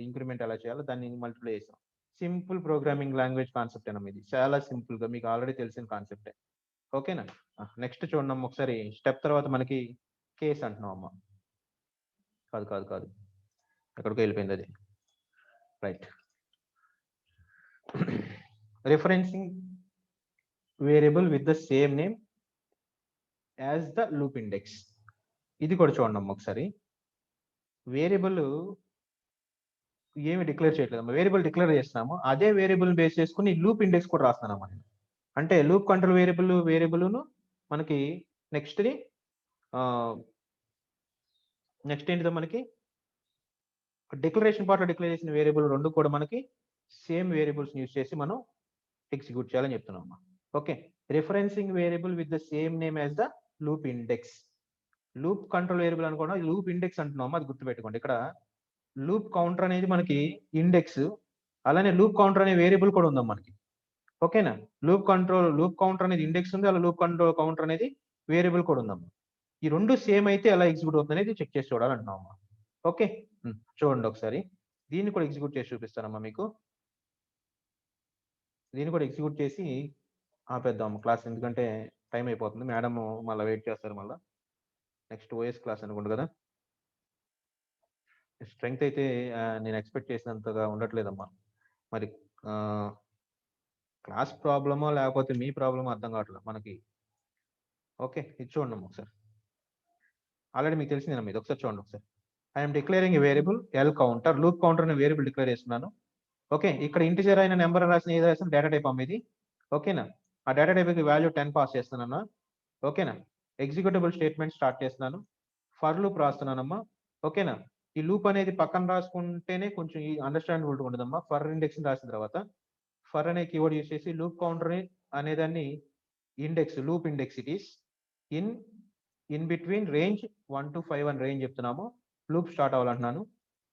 ఇంక్రిమెంట్ ఎలా చేయాలో దాన్ని మల్టిప్లై చేసాం. సింపుల్ ప్రోగ్రామింగ్ లాంగ్వేజ్ కాన్సెప్ట్ అన్నమాట, ఇది చాలా సింపుల్ గా మీకు ఆల్రెడీ తెలిసిన కాన్సెప్టే. ఓకేనా. నెక్స్ట్ చూడండి అమ్మ ఒకసారి, స్టెప్ తర్వాత మనకి కేస్ అంటున్నాం అమ్మ. కాదు కాదు కాదు, ఎక్కడికో వెళ్ళిపోయింది అది. Right, referencing variable with the same name as the loop index. ఇది కూడా చూడండి అమ్మ ఒకసారి. వేరియబుల్ ఏమి డిక్లేర్ చేయట్లేదు, వేరియబుల్ డిక్లేర్ చేస్తున్నాము, అదే వేరియబుల్ బేస్ చేసుకుని లూప్ ఇండెక్స్ కూడా రాస్తున్నాము మనం. అంటే లూప్ కంట్రోల్ వేరియబుల్ను మనకి నెక్స్ట్ ఏంటిదో మనకి డిక్లరేషన్ పార్ట్ లో డిక్లేర్ చేసిన వేరియబుల్ రెండు కూడా మనకి సేమ్ వేరియబుల్స్ యూజ్ చేసి మనం ఎగ్జిక్యూట్ చేయాలని చెప్తున్నాం. Okay, referencing variable with the same name as the loop index. Loop control variable అనుకోండి, లూప్ ఇండెక్స్ అంటున్నాము, అది గుర్తుపెట్టుకోండి. ఇక్కడ లూప్ కౌంటర్ అనేది మనకి ఇండెక్స్, అలానే లూప్ కౌంటర్ అనే వేరియబుల్ కూడా ఉందాం మనకి. ఓకేనా, లూప్ కౌంటర్ అనేది ఇండెక్స్ ఉంది, అలా లూప్ కౌంటర్ అనేది వేరియబుల్ కూడా ఉందమ్మా. ఈ రెండు సేమ్ అయితే ఎలా ఎగ్జిక్యూట్ అవుతుంది అనేది చెక్ చేసి చూడాలంటున్నామమ్మా. ఓకే, చూడండి ఒకసారి, దీన్ని కూడా ఎగ్జిక్యూట్ చేసి చూపిస్తానమ్మా మీకు. దీన్ని కూడా ఎగ్జిక్యూట్ చేసి ఆపేద్దాం క్లాస్, ఎందుకంటే టైం అయిపోతుంది, మేడం మళ్ళీ వెయిట్ చేస్తారు. మళ్ళీ నెక్స్ట్ ఓఎస్ క్లాస్ అనుకుంటు కదా. స్ట్రెంగ్త్ అయితే నేను ఎక్స్పెక్ట్ చేసినంతగా ఉండట్లేదమ్మా. మరి క్లాస్ ప్రాబ్లమో లేకపోతే మీ ప్రాబ్లమో అర్థం కావట్లేదు మనకి. ఓకే, ఇది చూడండి ఒకసారి, ఆల్రెడీ మీకు తెలిసిందేనమ్మా, ఇది ఒకసారి చూడండి ఒకసారి. I'm declaring A variable L counter, loop counter అనే వేరియబుల్ డిక్లేర్ చేస్తున్నాను. ఓకే, ఇక్కడ ఇంటిజర్ అయిన నెంబర్ రాసిన ఏదో రాసిన డేటా టైప్ అమ్మ ఇది. ఓకేనా, ఆ డేటా టైప్కి వాల్యూ 10 పాస్ చేస్తున్నాను. ఓకేనా, ఎగ్జిక్యూటబుల్ స్టేట్మెంట్ స్టార్ట్ చేస్తున్నాను, ఫర్ లూప్ రాస్తున్నానమ్మా. ఓకేనా, ఈ లూప్ అనేది పక్కన రాసుకుంటేనే కొంచెం ఈ అండర్స్టాండబుల్ ఉంటుందమ్మా. ఫర్ ఇండెక్స్ రాసిన తర్వాత ఫర్ అనే కీవర్డ్ యూస్ చేసి లూప్ కౌంటర్ అనేదాన్ని index, loop index it is in between range 1 to 5 అని రేంజ్ చెప్తున్నాము. లూప్ స్టార్ట్ అవ్వాలంటున్నాను.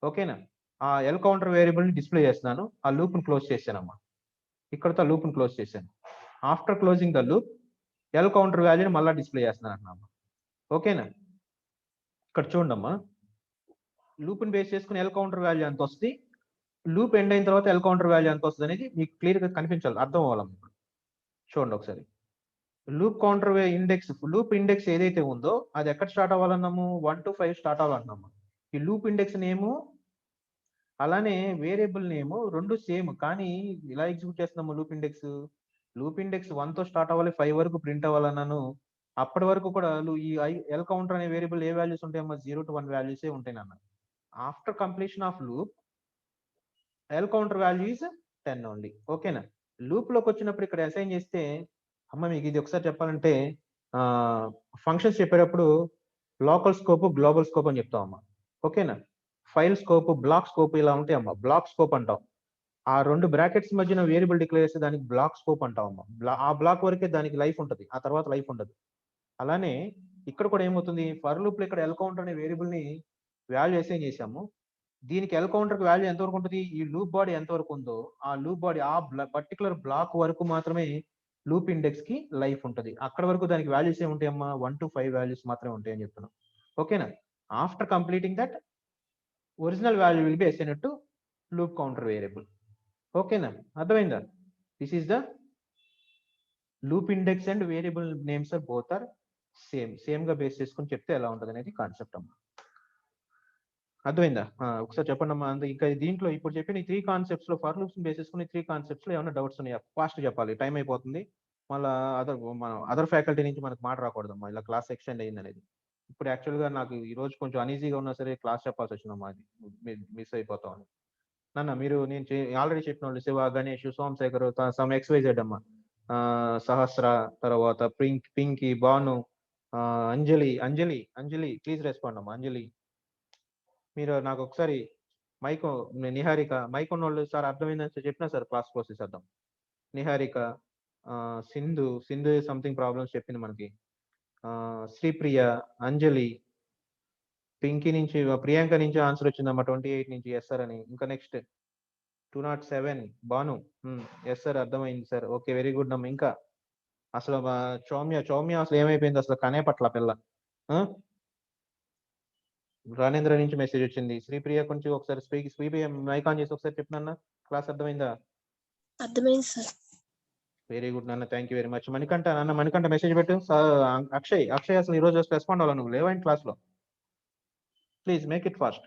ఓకేనా, ఆ ఎల్ కౌంటర్ వేరియబుల్ ని డిస్ప్లే చేస్తున్నాను. ఆ లూప్ ని క్లోజ్ చేశానమ్మా. ఇక్కడతో లూప్ ని క్లోజ్ చేశాను. After closing the loop L counter వాల్యూని మళ్ళీ డిస్ప్లే చేస్తున్నాను అంటున్నాము. ఓకేనా, ఇక్కడ చూడమ్మా, లూప్ ని బేస్ చేసుకుని ఎల్ కౌంటర్ వాల్యూ ఎంత వస్తుంది, లూప్ ఎండ్ అయిన తర్వాత ఎల్ కౌంటర్ వాల్యూ ఎంత వస్తుంది అనేది మీకు క్లియర్ గా కనిపించాలి, అర్థం అవ్వాలమ్మా. చూడండి ఒకసారి, loop counter index, loop index ఏదైతే ఉందో అది ఎక్కడ స్టార్ట్ అవ్వాలన్నాము, 1 to 5 స్టార్ట్ అవ్వాలన్నాము. ఈ లూప్ ఇండెక్స్ నేము అలానే వేరియబుల్ నేము రెండు సేమ్, కానీ ఇలా ఎగ్జిక్యూట్ చేస్తున్నాము. లూప్ ఇండెక్స్ 1 తో స్టార్ట్ అవ్వాలి, 5 వరకు ప్రింట్ అవ్వాలన్నాను. అప్పటి వరకు కూడా ఈ ఎల్ కౌంటర్ అనే వేరియబుల్ ఏ వాల్యూస్ ఉంటాయమ్మా, 0 to 1 వాల్యూసే ఉంటాయి నాన్న. After completion of loop L counter value is 10 only. ఓకేనా, లూప్ లోకి వచ్చినప్పుడు ఇక్కడ అసైన్ చేస్తే అమ్మ మీకు ఇది ఒకసారి చెప్పాలంటే ఫంక్షన్స్ చెప్పేటప్పుడు లోకల్ స్కోప్, గ్లోబల్ స్కోప్ అని చెప్తామమ్మా. ఓకేనా, ఫైల్ స్కోప్, బ్లాక్ స్కోప్ ఇలా ఉంటాయి అమ్మా. బ్లాక్ స్కోప్ అంటాం, ఆ రెండు బ్రాకెట్స్ మధ్యన వేరియబుల్ డిక్లేర్ చేస్తే దానికి బ్లాక్ స్కోప్ అంటాం అమ్మా. ఆ బ్లాక్ వరకే దానికి లైఫ్ ఉంటుంది, ఆ తర్వాత లైఫ్ ఉండదు. అలానే ఇక్కడ కూడా ఏమవుతుంది, ఫర్ లూప్ లో ఇక్కడ ఎల్ కౌంటర్ అనే వేరియబుల్ ని వాల్యూ అసైన్ చేసాము. దీనికి ఎల్ కౌంటర్ కి వాల్యూ ఎంతవరకు ఉంటుంది, ఈ లూప్ బాడీ ఎంతవరకు ఉందో ఆ లూప్ బాడీ ఆ పర్టికులర్ బ్లాక్ వరకు మాత్రమే లూప్ ఇండెక్స్ కి లైఫ్ ఉంటుంది. అక్కడ వరకు దానికి వాల్యూస్ ఏముంటాయి అమ్మా, 1 to 5 వాల్యూస్ మాత్రమే ఉంటాయి అని చెప్తున్నాం. ఓకేనా, after completing that original value will be assigned to loop counter variable. ఓకేనా, అర్థమైందా? This is the loop index and variable names are both are same గా బేస్ చేసుకుని చెప్తే ఎలా ఉంటుంది అనేది కాన్సెప్ట్ అమ్మా. అర్థమైందా? ఒకసారి చెప్పండి అమ్మా. ఇంకా దీంట్లో ఇప్పుడు చెప్పిన 3 కాన్సెప్ట్స్ లో ఫర్ లూప్స్ బేస్ చేసుకుని 3 కాన్సెప్ట్స్ లో ఏమైనా డౌట్స్ ఉన్నాయా? ఫాస్ట్ చెప్పాలి, టైం అయిపోతుంది. మళ్ళీ అదర్ ఫ్యాకల్టీ నుంచి మనకు మాట రాకూడదమ్మా, ఇలా క్లాస్ ఎక్స్టెండ్ అయ్యింది అనేది. ఇప్పుడు యాక్చువల్ గా నాకు ఈ రోజు కొంచెం అనీజీగా ఉన్నా సరే క్లాస్ చెప్పాల్సి వచ్చిందమ్మా, అది మిస్ అయిపోతాం నాన్న. మీరు నేను ఆల్రెడీ చెప్పిన వాళ్ళు శివ, గణేష్, సోమశేఖర్, సమ్ XYZ అమ్మా, సహస్ర, తర్వాత పింకీ, భాను, అంజలి ప్లీజ్ రెస్పాండ్ అమ్మా. అంజలి మీరు నాకు ఒకసారి నిహారిక మైక్ ఉన్న వాళ్ళు సార్ అర్థమైందని చెప్పినా సార్ క్లాస్ ప్రాసెస్ చేద్దాం. నిహారిక, సింధు సంథింగ్ ప్రాబ్లమ్స్ చెప్పింది మనకి, శ్రీప్రియ, అంజలి, పింకీ నుంచి, ప్రియాంక నుంచి ఆన్సర్ వచ్చిందమ్మా 28 నుంచి ఎస్ సార్ అని. ఇంకా నెక్స్ట్ 207 భాను, ఎస్ సార్ అర్థమైంది సార్. ఓకే, వెరీ గుడ్ అమ్మ. ఇంకా అసలు చౌమ్య అసలు ఏమైపోయింది అసలు, కనే పట్ల పిల్ల. రానేంద్ర నుంచి మెసేజ్ వచ్చింది. శ్రీప్రియ కొంచెం ఒకసారి శ్రీప్రియ మైక్ ఆన్ చేసి ఒకసారి చెప్పినా, క్లాస్ అర్థమైందా? అర్థమైంది సార్. వెరీ గుడ్ నాన్న, thank you very much. Manikanta message పెట్టు. అక్షయ్ అసలు ఈ రోజు రెస్పాండ్ అవ్వాలి, నువ్వు లేవైన క్లాస్ లో please make it fast.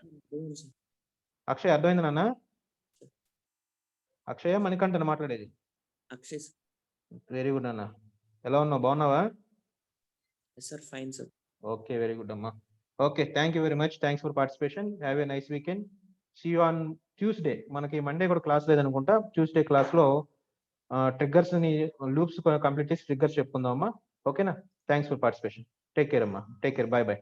Akshay అర్థమైంది నాన్న? అక్షయ మణికంఠ మాట్లాడేది? అక్షయ్. వెరీ గుడ్ అన్న, ఎలా ఉన్నావు, బాగున్నావా? Sir fine sir. Okay, very good అమ్మా. Okay, thank you very much, thanks for participation. Have a nice weekend. See you on Tuesday. మనకి మండే కూడా క్లాస్ లేదనుకుంటా. ట్యూస్డే క్లాస్ లో ట్రిగ్గర్స్ ని, లూప్స్ కంప్లీట్ చేసి ట్రిగ్గర్స్ చెప్పుకుందాం అమ్మా. ఓకేనా, thanks for participation. Take care అమ్మా, టేక్ కేర్, బాయ్ బాయ్.